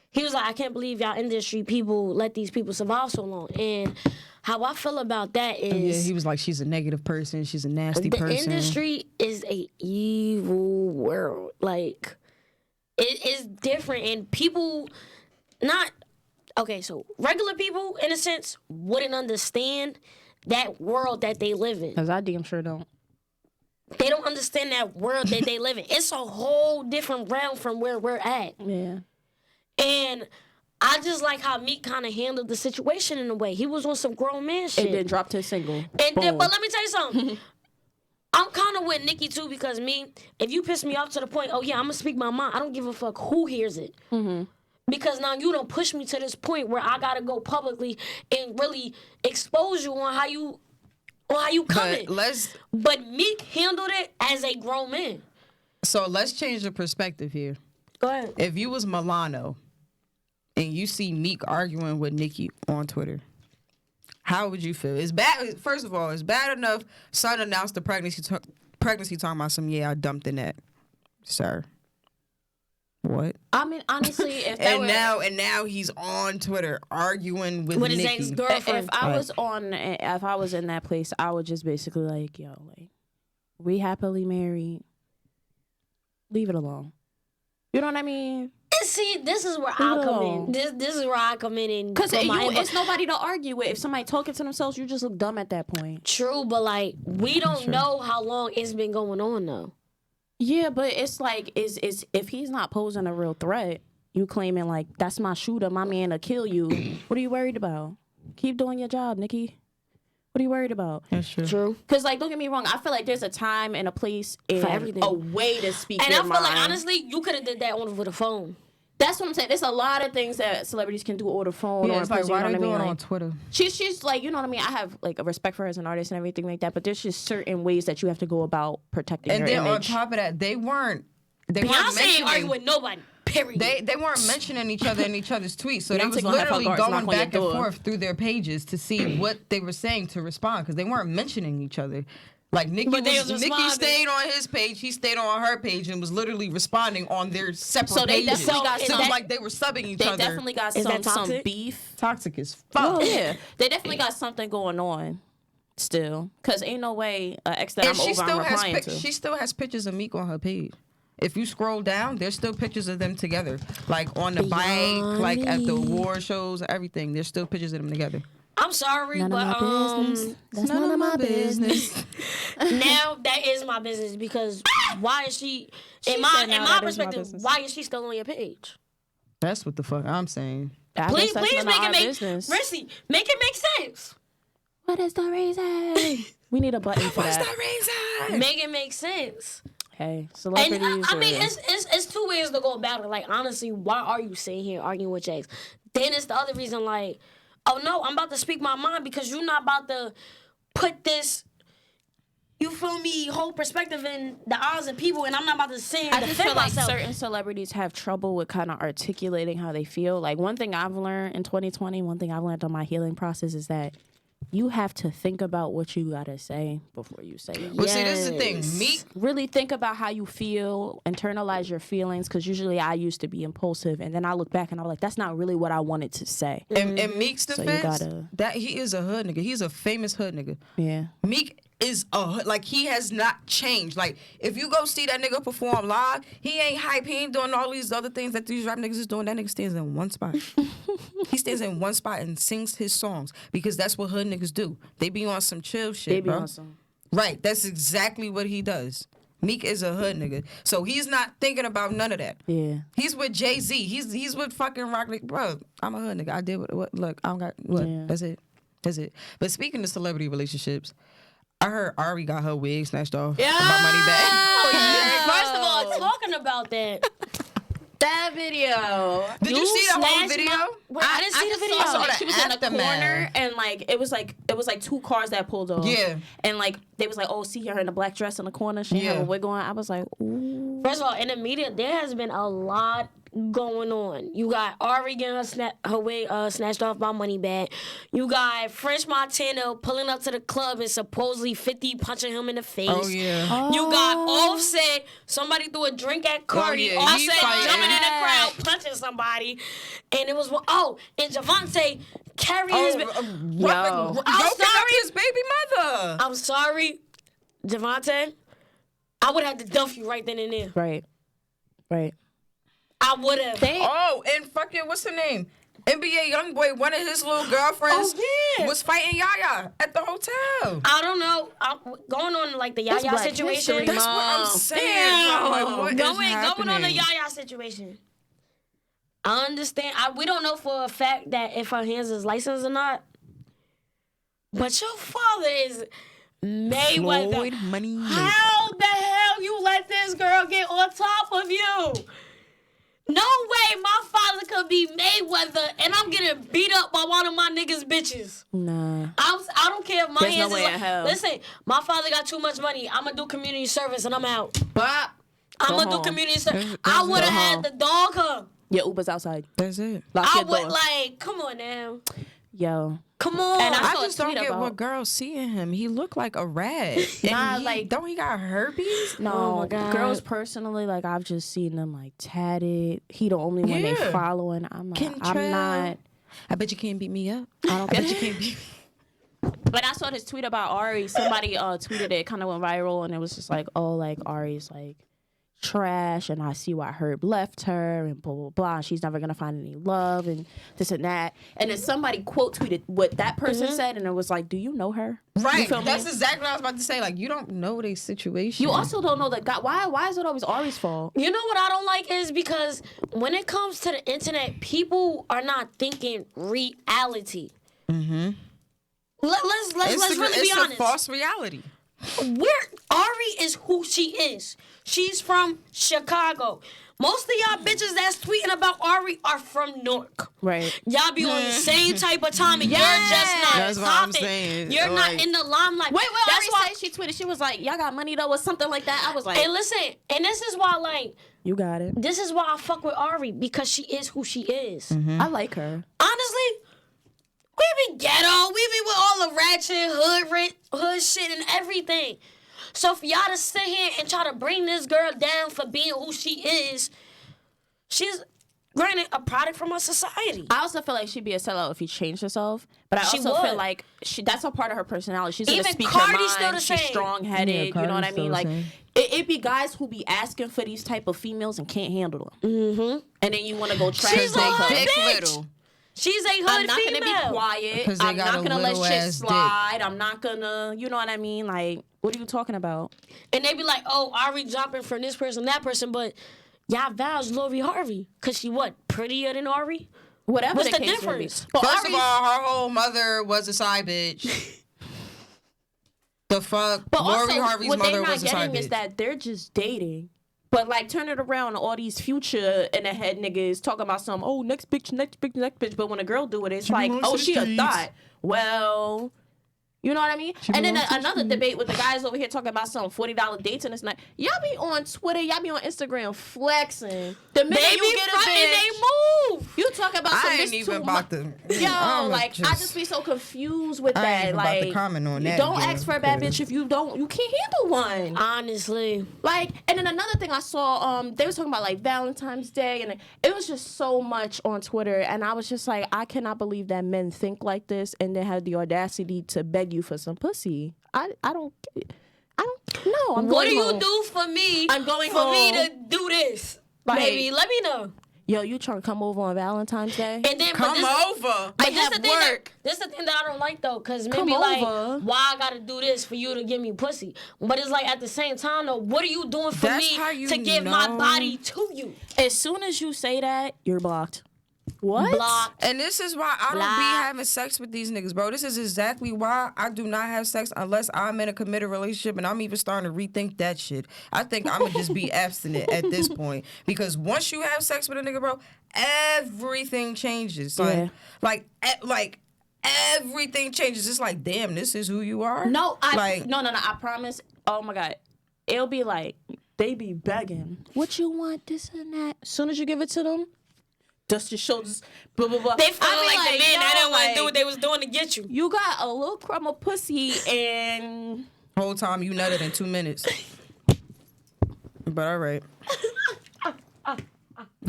He was like, I can't believe y'all industry people let these people survive so long. And how I feel about that Yeah, is he was like, she's a negative person. She's a nasty the person. industry is a evil world. Like, it is different. And people not... Okay, so regular people, in a sense, wouldn't understand that world that they live in. Cause I damn sure don't. They don't understand that world that they live in. It's a whole different realm from where we're at. Yeah. And I just like how Meek kind of handled the situation in a way. He was on some grown man shit. And then dropped his single. And then, Boom. but let me tell you something. I'm kind of with Nicki too because if you piss me off to the point, oh yeah, I'm gonna speak my mind. I don't give a fuck who hears it. Mm-hmm. Because now you don't push me to this point where I gotta go publicly and really expose you on how you coming. But Meek handled it as a grown man. So let's change the perspective here. Go ahead. If you was Milano and you see Meek arguing with Nicki on Twitter, how would you feel? It's bad. First of all, it's bad enough son announced the pregnancy talking about some, I dumped the net. Sir. What? I mean, honestly, if that And now he's on Twitter arguing with his Nicki. ex-girlfriend. if I was in that place, I would just basically like, yo, like, we happily married. Leave it alone. You know what I mean? See, this is where I come in. This is where I come in and Because put my input. it's nobody to argue with. If somebody talking to themselves, you just look dumb at that point. True, but like we don't know how long it's been going on though. Yeah, but it's like, is if he's not posing a real threat, You claiming like that's my shooter, my man to kill you. What are you worried about? Keep doing your job, Nikki. What are you worried about? That's true. True. Because, like, don't get me wrong. I feel like there's a time and a place and For everything. a way to speak And your I feel mind. like, honestly, you could have did that over the phone. That's what I'm saying. There's a lot of things that celebrities can do over the phone Yeah, or in it's like, person. why You know they what I doing mean? it on Like, Twitter? she's like, you know what I mean? I have, like, a respect for her as an artist and everything like that, but there's just certain ways that you have to go about protecting And your then on image. top of that, they weren't Beyonce ain't arguing mentioning. with nobody. Period. They weren't mentioning each other in each other's tweets, so they Beyonce was gonna have her literally guards going knock on your back and door. forth through their pages to see what they were saying to respond because they weren't mentioning each other. Like Nikki But they was Nikki responding. stayed on his page, he stayed on her page, and was literally responding on their separate So they pages. definitely got so it some- was like they were subbing each They other. definitely got Is that some toxic? beef. Toxic as fuck. Oh, yeah. They definitely got something going on still. Because ain't no way an ex that And I'm she over, still I'm has replying to. she still has pictures of Meek on her page. If you scroll down, there's still pictures of them together, like on the bike, like at the award shows, everything. There's still pictures of them together. I'm sorry, None but of my business. That's none of my business. now that is my business because why is she? She In said, my "Now that is my perspective, business." why is she still on your page? That's what the fuck I'm saying. I Please, guess that's please none of make it our make business. Rissy, make it make sense. What is the reason? We need a button for that. reason? Make it make sense. Hey, And celebrities. I mean, or- it's two ways to go about it. Like honestly, why are you sitting here arguing with Jax? Then it's the other reason. Like, oh no, I'm about to speak my mind because you're not about to put this. You feel me? Whole perspective in the eyes of people, and I'm not about to sit and I just defend feel like myself. certain celebrities have trouble with kind of articulating how they feel. Like one thing I've learned in 2020, one thing I've learned on my healing process is that you have to think about what you gotta say before you say it. Well, see, this is the thing. Meek, Really think about how you feel, internalize your feelings, because usually I used to be impulsive, and then I look back and I'm like, that's not really what I wanted to say. in Meek's So you defense, gotta- that he is a hood nigga. He's a famous hood nigga. Yeah. Meek is a hood, like he has not changed. Like if you go see that nigga perform live, he ain't hype. He ain't doing all these other things that these rap niggas is doing. That nigga stands in one spot. He stands in one spot and sings his songs because that's what hood niggas do. They be on some chill shit, They be bro. on some. Right, that's exactly what he does. Meek is a hood nigga, so he's not thinking about none of that. Yeah. He's with Jay-Z. He's with fucking Rock. Bro, I'm a hood nigga. I did what? Look, I don't got what. Yeah. That's it. That's it. But speaking of celebrity relationships, I heard Ari got her wig snatched off about money back. Oh, yeah. First of all, talking about that. That video. Did you see the whole snatched video? Wait, I didn't see the video. saw the She was in the aftermath. corner and like it was like two cars that pulled off. Yeah. And like they was like, oh, see her in the black dress in the corner. She had Yeah. a wig on. I was like, ooh. First of all, in the media, there has been a lot going on. You got Ari getting her wig snatched off by Moneybag. You got French Montana pulling up to the club and supposedly 50 punching him in the face. Oh yeah. You got Offset, somebody threw a drink at Cardi. yeah, he Offset fighting. jumping in the crowd, punching somebody. And it was, and Javante carrying his... Rough I'm up sorry. his baby mother. I'm sorry, Javante. I would have to duff you right then and there. Right. Right. I would have. Oh, and fucking what's her name? NBA YoungBoy, one of his little girlfriends was fighting Yaya at the hotel. I don't know. Going on like the That's Yaya Black situation. History That's what I'm saying. I'm like, what is Going happening? on the Yaya situation. I understand. We don't know for a fact that if her hands is licensed or not. But your father is Mayweather. Floyd Money Mayweather. How the hell you let this girl get on top of you? No way my father could be Mayweather and I'm getting beat up by one of my niggas' bitches. Nah. I don't care if my There's hands no is way in hell. Listen, my father got too much money. I'm gonna do community service and I'm out. Bop. I'm Go gonna home. do community service. That's I would have go had home. the dog her. Your Uber's outside. That's it. Lock I your would door. like, come on now. Yo. Come on. And I saw a just don't tweet get about- what girls see in him. He look like a rat. Nah, And like- don't he got herpes? No, Oh my God. girls personally, like I've just seen them like tatted. He the only one they Yeah. following. I'm like, Kentrell. I'm not. I bet you can't beat me up. I don't I get bet you it. can't beat But I saw this tweet about Ari. Somebody tweeted it, kind of went viral, and it was just like, oh, like Ari's like trash, and I see why Herb left her, and blah blah blah. And she's never gonna find any love, and this and that. And then somebody quote tweeted what that person said, and it was like, "Do you know her?" Right. You feel That's me? exactly what I was about to say. Like, you don't know their situation. You also don't know that God. Why is it always Ari's fault? You know what I don't like is because when it comes to the internet, people are not thinking reality. Mm-hmm. Let's really be honest. It's a false reality. Ari is who she is. She's from Chicago. Most of y'all bitches that's tweeting about Ari are from Newark. Right. Y'all be on the same type of time, and you're just not That's what I'm popping. saying. You're not Like- in the limelight. Wait, that's Ari why. said she tweeted. She was like, "Y'all got money though," or something like that. I was like, And listen, and this is why, like, "You got it." this is why I fuck with Ari because she is who she is. I like her. Honestly, we be ghetto. We be with all the ratchet hood shit and everything. So for y'all to sit here and try to bring this girl down for being who she is, she's granted a product from our society. I also feel like she'd be a sellout if she changed herself. But I She also feel would. like that's a part of her personality. She's gonna Even speak Cardi's her mind. still the She's same. strong-headed. Yeah, You know what I Cardi's still mean? the Like same. it be guys who be asking for these type of females and can't handle them. Mm-hmm. And then you want to go trash She's them. a hood Dick bitch. little. She's a hood I'm not female. gonna be quiet. 'Cause they I'm got not a gonna let little shit ass dick. slide. I'm not gonna, you know what I mean? Like, what are you talking about? And they be like, oh, Ari jumping from this person, that person, but y'all vows Lori Harvey. Cause she what, prettier than Ari? Whatever What's the the case may be. difference? But First of Ari's- all, her whole mother was a side bitch. The fuck? But Lori also, Harvey's what mother they're not was a side getting is bitch. that they're just dating. But like, turn it around, all these future in the head niggas talking about some, oh, next bitch, next bitch, next bitch. But when a girl do it, it's like, belongs oh, to the she a streets. thought. Well, you know what I mean? And then belongs to the another debate with the guys over here talking about some $40 dates and this night. Y'all be on Twitter, y'all be on Instagram flexing. The minute They you be get a fronting, bitch, they move. you talk about some I this ain't even too about mu- to. Yo, I'm like I just be so confused with I ain't that. even about Like, to comment on that don't again, ask for a bad 'cause- bitch if you can't handle one. Honestly. Like, and then another thing I saw, they was talking about like Valentine's Day, and it was just so much on Twitter, and I was just like, I cannot believe that men think like this and then have the audacity to beg you for some pussy. I don't know. I'm What going do home. you do for me? I'm going for me home. to do this. Like- Baby, let me know. Yo, you trying to come over on Valentine's Day? And then Come but this, over. But I this have the thing work. this the thing that I don't like though, cause Come maybe like over. why I gotta do this for you to give me pussy. But it's like at the same time though, what are you doing for That's how me you to give my know. body to you? As soon as you say that, you're blocked. What? Blocked. And this is why I don't Block. be having sex with these niggas, bro. This is exactly why I do not have sex unless I'm in a committed relationship, and I'm even starting to rethink that shit. I think I'm gonna just be abstinent at this point, because once you have sex with a nigga, bro, everything changes. Son. Yeah. Like everything changes. It's like, damn, this is who you are. No, like no. I promise. Oh my God, it'll be like they be begging. What you want? This and that. As soon as you give it to them, dust your shoulders. Blah blah blah. They feel I be like the man that yo, didn't want to do like, what they was doing to get you. You got a little crumb of pussy and whole time you nutted in 2 minutes. But all right.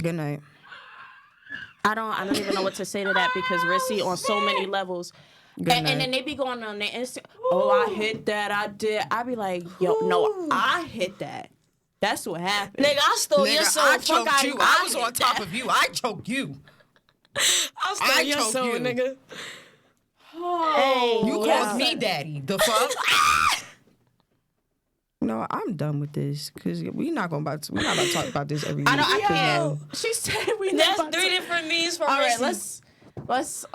Good night. I don't even know what to say to that because Rissy on so many levels. And then they be going on their Instagram. Oh, I hit that. I did. I be like, yo, no, I hit that. That's what happened. Nigga, I stole your soul. I Fuck choked out you. of I was here. on top of you. I choked you. I stole I your choked soul, you. nigga. Hey, You yeah. called me daddy. The fuck? No, I'm done with this because we're not about to talk about this every week. I know. I can't. No. She said we. That's not about 3 to- different means for All right, Rissy. let's.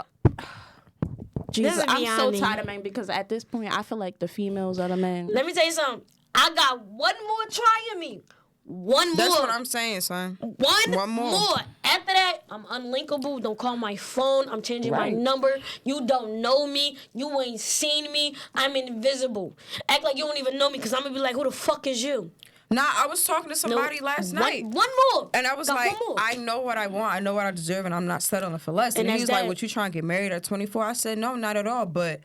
Jesus, is I'm so Biani. tired of men because at this point I feel like the females are the men. Let me tell you something. I got one more try in me. One That's more. what I'm saying, son. One more. After that, I'm unlinkable. Don't call my phone. I'm changing my Right. number. You don't know me. You ain't seen me. I'm invisible. Act like you don't even know me because I'm going to be like, who the fuck is you? Nah, I was talking to somebody No, last night. One more. And I was Got like, one more. I know what I want. I know what I deserve, and I'm not settling for less. And And he that's was like, that. what, you trying to get married at 24? I said, no, not at all. But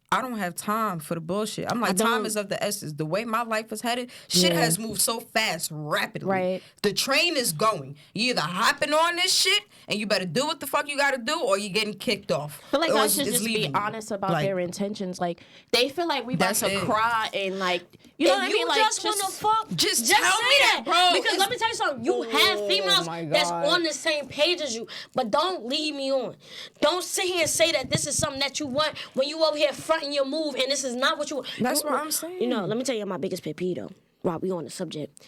I don't have time for the bullshit. I'm like, time is of the essence. The way my life is headed, shit has moved so fast, rapidly. Right. The train is going. You either hopping on this shit and you better do what the fuck you gotta do, or you're getting kicked off. I feel like Or I it's- should it's just be leaving. honest about Like, their intentions. Like, they feel like we about That's to it. cry and, like, you know If what I you mean? Like, just wanna fuck, just say tell me that, bro. Because It's- let me tell you something. You have females my that's God. on the same page as you, but don't lead me on. Don't sit here and say that this is something that you want when you over here fronting your move and this is not what you want. That's what I'm saying. You know, let me tell you my biggest pet peeve though. While we on the subject,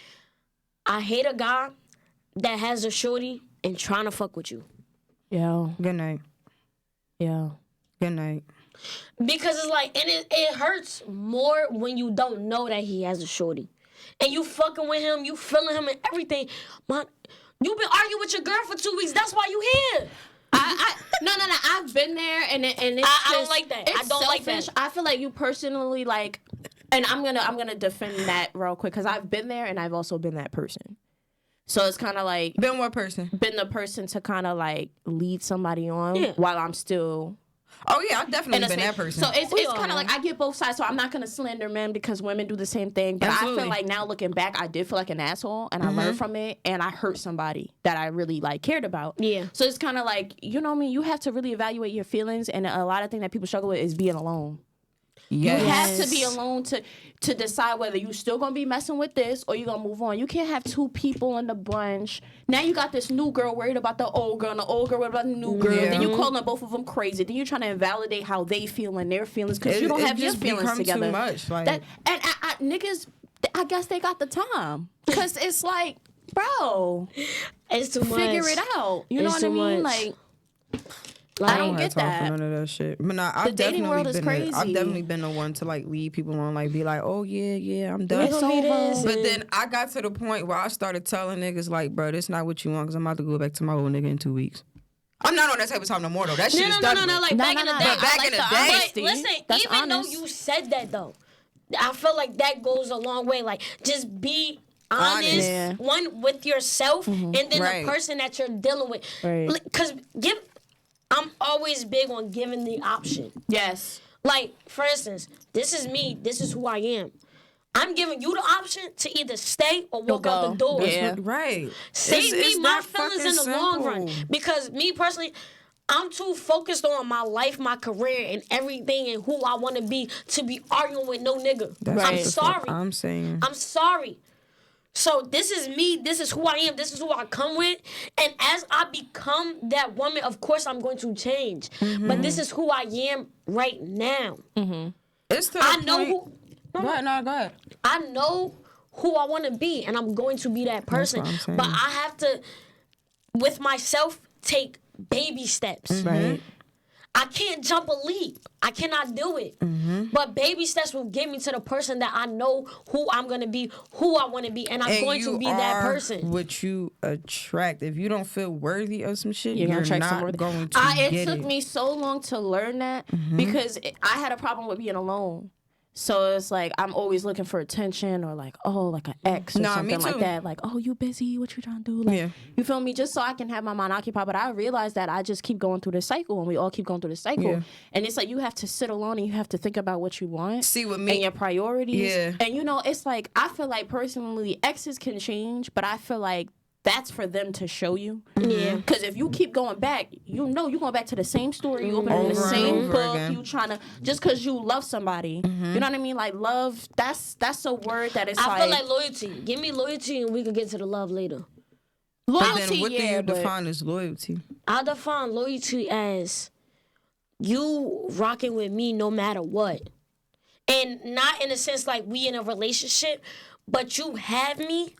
I hate a guy that has a shorty and trying to fuck with you. Yeah. Good night. Yeah. Good night. Because it's like, and it hurts more when you don't know that he has a shorty. And you fucking with him, you feeling him and everything. Man, you been arguing with your girl for 2 weeks, that's why you here. No. I've been there, and it's I don't just- like that. It's I don't like selfish. that. I feel like you personally like, and I'm gonna defend that real quick because I've been there and I've also been that person. So it's kind of like Been what person? been the person to kind of like lead somebody on Yeah. while I'm still Oh yeah, I've in definitely a been space. that person. So it's We all kind of have. like I get both sides. So I'm not gonna slander men because women do the same thing. But I Absolutely. feel like now looking back, I did feel like an asshole, and I learned from it, and I hurt somebody that I really like cared about. Yeah. So it's kind of like, you know what I mean? You have to really evaluate your feelings, and a lot of things that people struggle with is being alone. yes. You have to be alone to decide whether you still gonna be messing with this or you gonna move on. You can't have two people in the bunch. Now you got this new girl worried about the old girl, and the old girl worried about the new girl. Yeah. Then you calling both of them crazy. Then you're trying to invalidate how they feel and their feelings because you don't It have your just feelings become together. too much. Like, That and niggas, I guess they got the time because it's like, bro, It's too much. figure it out. You know It's what I too mean? much. Like, Like, I don't have get time that. for none of that shit. But nah, The I've dating definitely world is been crazy. I've definitely been the one to like lead people on, like be like, oh yeah, I'm done. It's gonna be this. But then I got to the point where I started telling niggas like, bro, this not what you want, because I'm about to go back to my old nigga in 2 weeks. I'm not on that type of time no more though. That shit is No, done. no, with. like back in the day. But back in the day, But listen, That's even honest. though you said that though, I feel like that goes a long way. Like, just be honest, Yeah. one with yourself, and then Right. the person that you're dealing with. Right. Because I'm always big on giving the option. Yes. Like, for instance, this is me. This is who I am. I'm giving you the option to either stay or walk out go. the door. Yeah. right. Save It's me my that feelings fucking in the long run. simple. Because me personally, I'm too focused on my life, my career, and everything, and who I want to be arguing with no nigga. That's I'm what the sorry. fuck I'm saying. I'm sorry. So this is me. This is who I am. This is who I come with. And as I become that woman, of course I'm going to change. But this is who I am right now. It's to the I know point- who. Go ahead, no, go ahead. I know who I want to be, and I'm going to be that person. what I'm saying. But I have to, with myself, take baby steps. Right. I can't jump a leap. I cannot do it. But baby steps will get me to the person that I know who I'm going to be, who I want to be, and I'm And going you to be that are person. what you attract. If you don't feel worthy of some shit, you're gonna attract some not worthy- going to It get took it. me so long to learn that because I had a problem with being alone. So it's like I'm always looking for attention or like, oh, like an ex or Nah, me something like too. that. Like, oh, you busy? What you trying to do? Like, Yeah. you feel me? Just so I can have my mind occupied. But I realized that I just keep going through this cycle, and we all keep going through this cycle. Yeah. And it's like you have to sit alone and you have to think about what you want. See, with me- and your priorities. Yeah. And you know, it's like I feel like personally, exes can change, but I feel like that's for them to show you. Yeah. Because if you keep going back, you know you're going back to the same story. You opening the Over and same over book. again. You trying to just because you love somebody. You know what I mean? Like love. That's a word that is I feel like loyalty. Give me loyalty, and we can get to the love later. But loyalty. then what do yeah, you but define as loyalty? I define loyalty as you rocking with me no matter what. And not in a sense like we in a relationship, but you have me,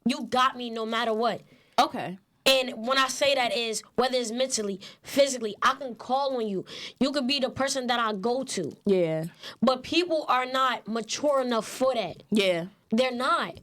you got me no matter what. okay. And when I say that is whether it's mentally, physically, I can call on you. You could be the person that I go to. Yeah. But people are not mature enough for that. Yeah. They're not.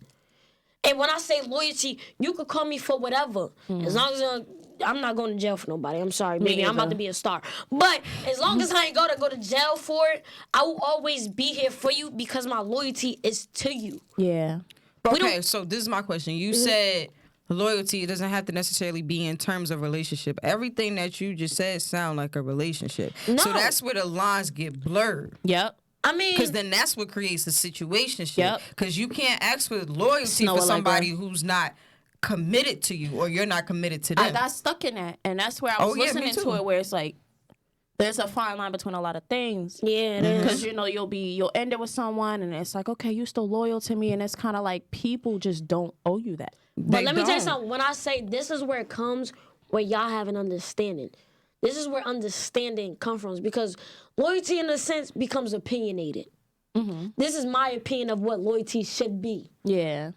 And when I say loyalty, you could call me for whatever. As long as I'm not going to jail for nobody. I'm sorry. Maybe I'm about to be a star. But as long as I ain't got to go to jail for it, I will always be here for you because my loyalty is to you. Yeah. We Okay, don't- so this is my question. You said loyalty, it doesn't have to necessarily be in terms of relationship. Everything that you just said sound like a relationship. No. So that's where the lines get blurred. Yep. I mean, Because then that's what creates the situation shit. Yep. Because you can't ask for loyalty Snow for Allegra. somebody who's not committed to you or you're not committed to them. I got stuck in that, and that's where I was Oh, yeah, me listening too. to it, where it's like there's a fine line between a lot of things. yeah, it is. Because you'll end it with someone, and it's like, okay, you still loyal to me, and it's kind of like people just don't owe you that. But let me tell you don't. something. When I say this is where it comes, where y'all have an understanding. This is where understanding comes from, because loyalty, in a sense, becomes opinionated. This is my opinion of what loyalty should be. Yeah.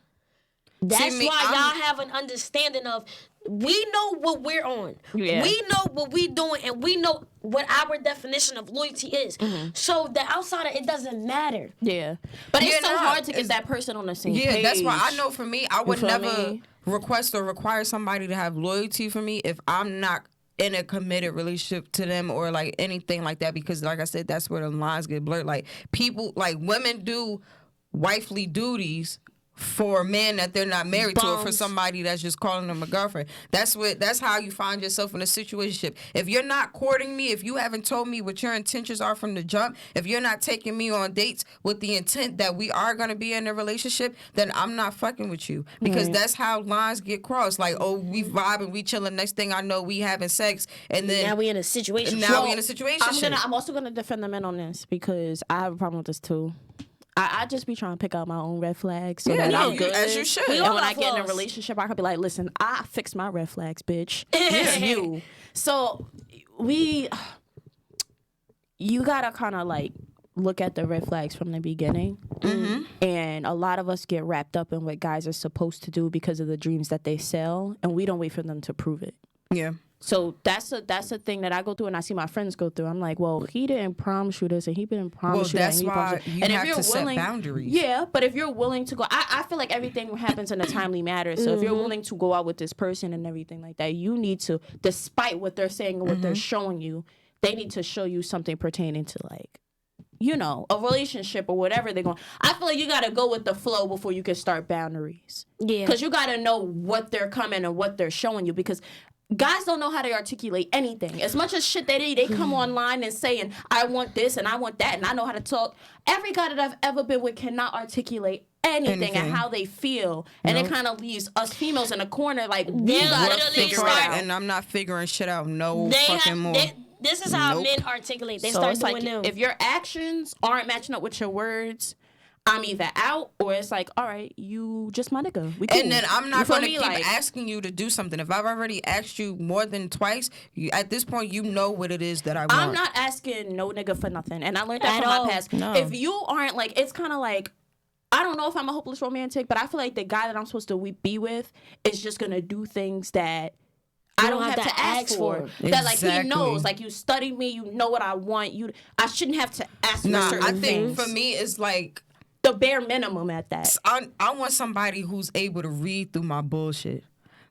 That's See, me, why I'm- y'all have an understanding of, we know what we're on. Yeah. We know what we doing, and we know what our definition of loyalty is. So the outsider, it doesn't matter. Yeah. But it's Yeah, so nah, hard to get it's- that person on the same Yeah, page. that's why I know for me, I would feel never me? request or require somebody to have loyalty for me if I'm not in a committed relationship to them or like anything like that, because like I said, that's where the lines get blurred. Like people, like women do wifely duties for a man that they're not married to, or for Bums. somebody that's just calling them a girlfriend. That's how you find yourself in a situationship. If you're not courting me, if you haven't told me what your intentions are from the jump, if you're not taking me on dates with the intent that we are going to be in a relationship, then I'm not fucking with you, because that's how lines get crossed. Like, oh, we vibing, we chilling, next thing I know we having sex, and then Now we in a situation. now we in a situation. I'm also gonna defend the men on this, because I have a problem with this too. I just be trying to pick out my own red flags so Yeah, that no, I'm good. as you should. We And all when I got get in a flaws. relationship, I could be like, listen, I fixed my red flags, bitch. It's you. So you gotta kind of like look at the red flags from the beginning. And a lot of us get wrapped up in what guys are supposed to do because of the dreams that they sell, and we don't wait for them to prove it. Yeah. So that's a thing that I go through, and I see my friends go through. I'm like, well, he didn't promise you this, and he didn't promise you that. That's and he why promised you and have if you're to set willing, boundaries. Yeah, but if you're willing to go, I feel like everything happens in a timely manner. So if you're willing to go out with this person and everything like that, you need to, despite what they're saying and what they're showing you, they need to show you something pertaining to like, you know, a relationship or whatever they're going. I feel like you got to go with the flow before you can start boundaries. Yeah. Because you got to know what they're coming and what they're showing you, because guys don't know how to articulate anything. As much as shit they come online and saying, I want this and I want that and I know how to talk. Every guy that I've ever been with cannot articulate anything and how they feel. And it kind of leaves us females in a corner like, we They gotta literally figure it start- out. And I'm not figuring shit out no They fucking have, more. this is how Nope. men articulate. They So start it's doing like, them. if your actions aren't matching up with your words, I'm either out, or it's like, all right, you just my nigga. We cool. And then I'm You not feel going to me? keep Like, asking you to do something. If I've already asked you more than twice, at this point, you know what it is that I want. I'm not asking no nigga for nothing. And I learned that At from all. my past. No. If you aren't like, it's kind of like, I don't know if I'm a hopeless romantic, but I feel like the guy that I'm supposed to be with is just going to do things that I don't have to ask for. That like he Exactly. knows, like you studied me, you know what I want. I shouldn't have to ask for Nah, certain I think things. for me, it's like, The bare minimum at that. I want somebody who's able to read through my bullshit.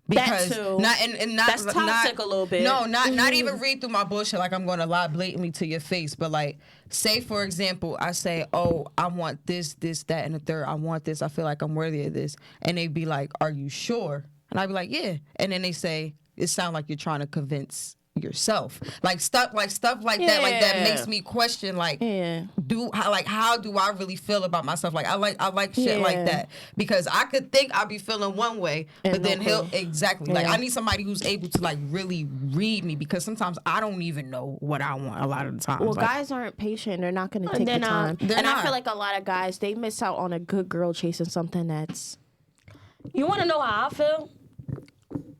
Because too. not and not That's toxic a little bit. No, not even read through my bullshit like I'm going to lie blatantly to your face, but like say for example, I say, "Oh, I want this, that, and the third. I want this. I feel like I'm worthy of this," and they be like, "Are you sure?" And I be like, "Yeah," and then they say, "It sounds like you're trying to convince yourself." Like stuff like that. Like that makes me question like, how do I really feel about myself? Like I like shit like that, because I could think I'll be feeling one way, but then he'll like I need somebody who's able to like really read me, because sometimes I don't even know what I want a lot of the time. Well, Like, guys aren't patient. They're not going to take They're the not. time. They're And I not. feel like a lot of guys, they miss out on a good girl chasing something that's... You want to know how I feel?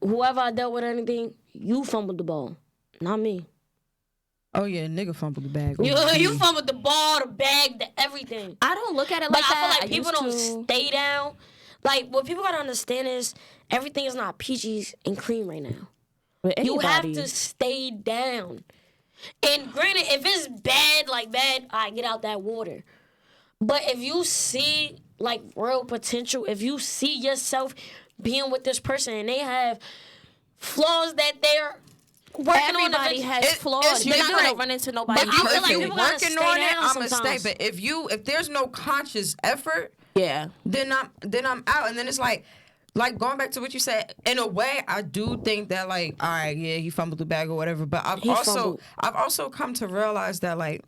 Whoever I dealt with or anything, you fumbled the ball, not me. oh yeah, nigga fumbled the bag. You fumbled the ball, the bag, the everything. I don't look at it But like I that. feel like people don't stay down. Like, what people gotta understand is everything is not peaches and cream right now. You have to stay down. And granted, if it's bad, I get out that water. But if you see like real potential, if you see yourself being with this person and they have flaws that they're working Everybody on, has flaws. it's You're not not going to like- run into nobody But I feel perfect. like if people you're gotta working stay on it, down I'm gonna stay. sometimes. But if there's no conscious effort, Yeah. then I'm out. And then it's like, like going back to what you said, in a way, I do think that like, all right, yeah, he fumbled the bag or whatever. But I've also come to realize that like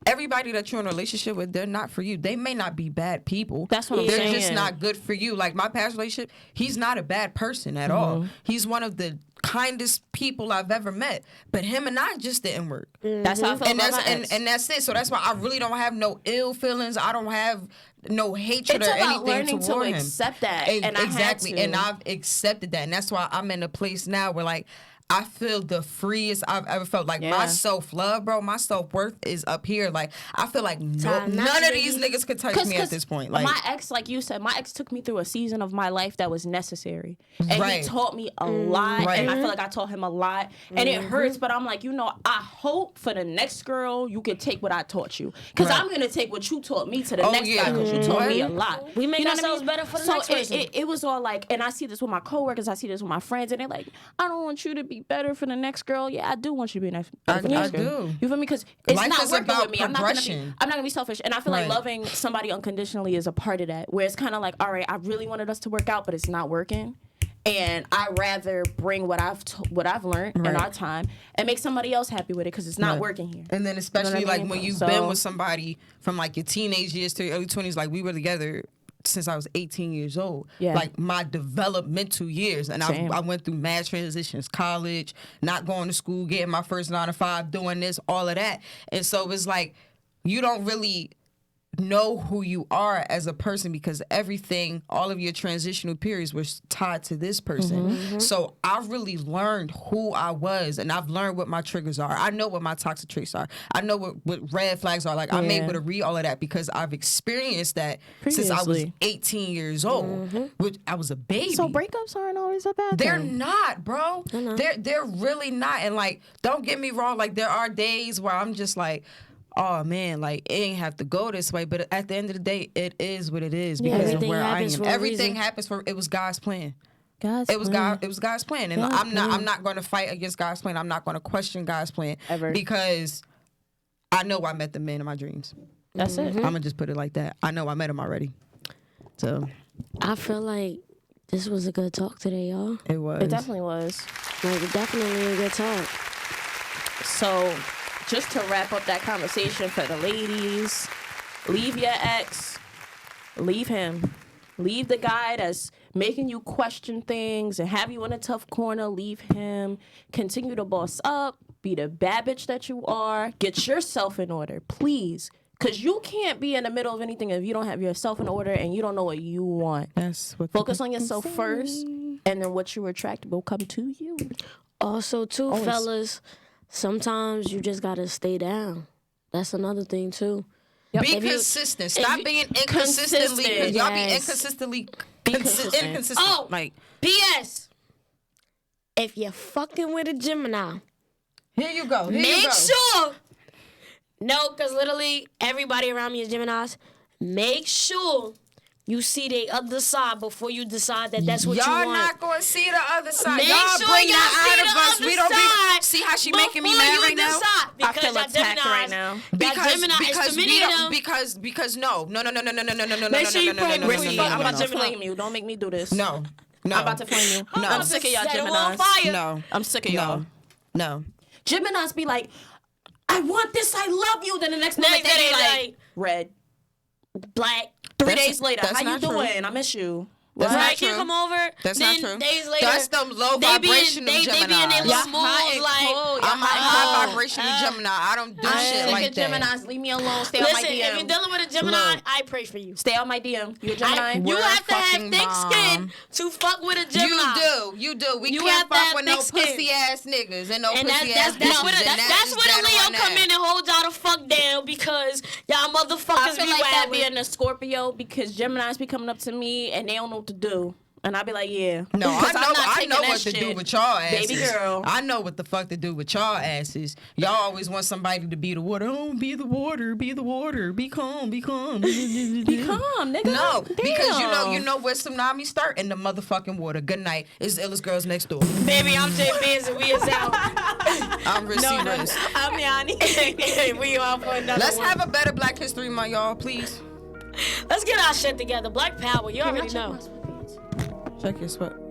everybody that you're in a relationship with, they're not for you. They may not be bad people. That's what I'm saying. They're just not good for you. Like my past relationship, he's not a bad person at all. He's one of the kindest people I've ever met. But him and I just didn't work. That's how I feel about my ex. And that's it. So that's why I really don't have no ill feelings. I don't have no hatred or anything learning toward him. To accept that. And exactly. I had to. And I've accepted that. And that's why I'm in a place now where like I feel the freest I've ever felt. Like my self-love, bro, my self-worth is up here. Like I feel like none of these niggas could touch me at this point. Like my ex, like you said, my ex took me through a season of my life that was necessary. And he taught me a lot. And I feel like I taught him a lot. And it hurts, but I'm like, I hope for the next girl you can take what I taught you. Because I'm going to take what you taught me to the next guy because you taught me a lot. We make ourselves better for the next person. It was all like, and I see this with my coworkers, I see this with my friends, and they're like, I don't want you to be better for the next girl. Yeah, I do want you to be better for the next girl. Do. You feel me? Because it's Life not is working about with me. I'm not gonna be selfish. And I feel like loving somebody unconditionally is a part of that. Where it's kind of like, all right, I really wanted us to work out, but it's not working. And I rather bring what I've learned in our time and make somebody else happy with it because it's not working here. And then especially like when you've been with somebody from like your teenage years to your early 20s, like we were together since I was 18 years old. Yeah. Like my developmental years. And I went through mad transitions, college, not going to school, getting my first 9 to 5, doing this, all of that. And so it's like you don't really know who you are as a person because everything, all of your transitional periods were tied to this person. So I really learned who I was and I've learned what my triggers are. I know what my toxic traits are. I know what red flags are. Like I'm able to read all of that because I've experienced that since I was 18 years old, which I was a baby. So breakups aren't always a bad thing. They're not, bro. They're really not. And like, don't get me wrong, like there are days where I'm just like, oh man, like it ain't have to go this way, but at the end of the day, it is what it is because of where I am. Everything happens for it was God's plan. It was God's plan, and I'm not going to fight against God's plan. I'm not going to question God's plan ever because I know I met the man of my dreams. That's it. I'm gonna just put it like that. I know I met him already. So I feel like this was a good talk today, y'all. It was. It definitely was. Like definitely a good talk. So, just to wrap up that conversation for the ladies, leave your ex, leave him. Leave the guy that's making you question things and have you in a tough corner. Leave him. Continue to boss up. Be the bad bitch that you are. Get yourself in order, please. Because you can't be in the middle of anything if you don't have yourself in order and you don't know what you want. That's what Focus on yourself first, and then what you attract will come to you. Also, too, fellas, sometimes you just got to stay down. That's another thing, too. Yep. Be consistent. Stop being inconsistently. Because y'all be inconsistently inconsistent. Oh, like BS. If you're fucking with a Gemini, here you go. Make sure. No, because literally everybody around me is Geminis. Make sure you see the other side before you decide that that's what you want. Y'all not going to see the other side. Make y'all sure bring y'all that see out of the us. other We don't side be. See how she making me mad right now? I feel attacked right now. Because no. Make sure you pray. I'm about to no. flame you. Don't make me do this. No. I'm about to flame you. No. I'm sick of y'all Geminis. No. I'm sick of y'all. No. Geminis be like, I want this, I love you. Then the next minute they be like, red, black. 3 days later, how you doing? I miss you. That's not true. Come over. That's then not true. Days later, that's them low vibrational Gemini. They be in their little moods like, I'm high vibrational Gemini. I don't do shit like that. Geminis, leave me alone. Stay on my DM. Listen, if you're dealing with a Gemini, I pray for you. Stay on my DM. You a Gemini? You have to have thick skin to fuck with a Gemini. You do. We can't fuck with no pussy ass niggas and no pussy ass bitches. That's where the Leo come in and hold y'all the fuck down because y'all motherfuckers be like that wildin'. being a Scorpio because Geminis be coming up to me and they don't know what to do. And I be like, yeah. No, I know what to do with y'all asses. Baby girl. I know what the fuck to do with y'all asses. Y'all always want somebody to be the water. Oh, be the water. Be the water. Be calm. Be calm. Be calm, nigga. No, because you know where tsunamis start in the motherfucking water. Good night. It's the Illest girls next door. Baby, I'm J Biz and we is out. I'm Rissy Riz. I'm Yanni. We on for another Let's one. have a better Black History Month, y'all, please. Let's get our shit together. Black Power, you already know. Check your sweat.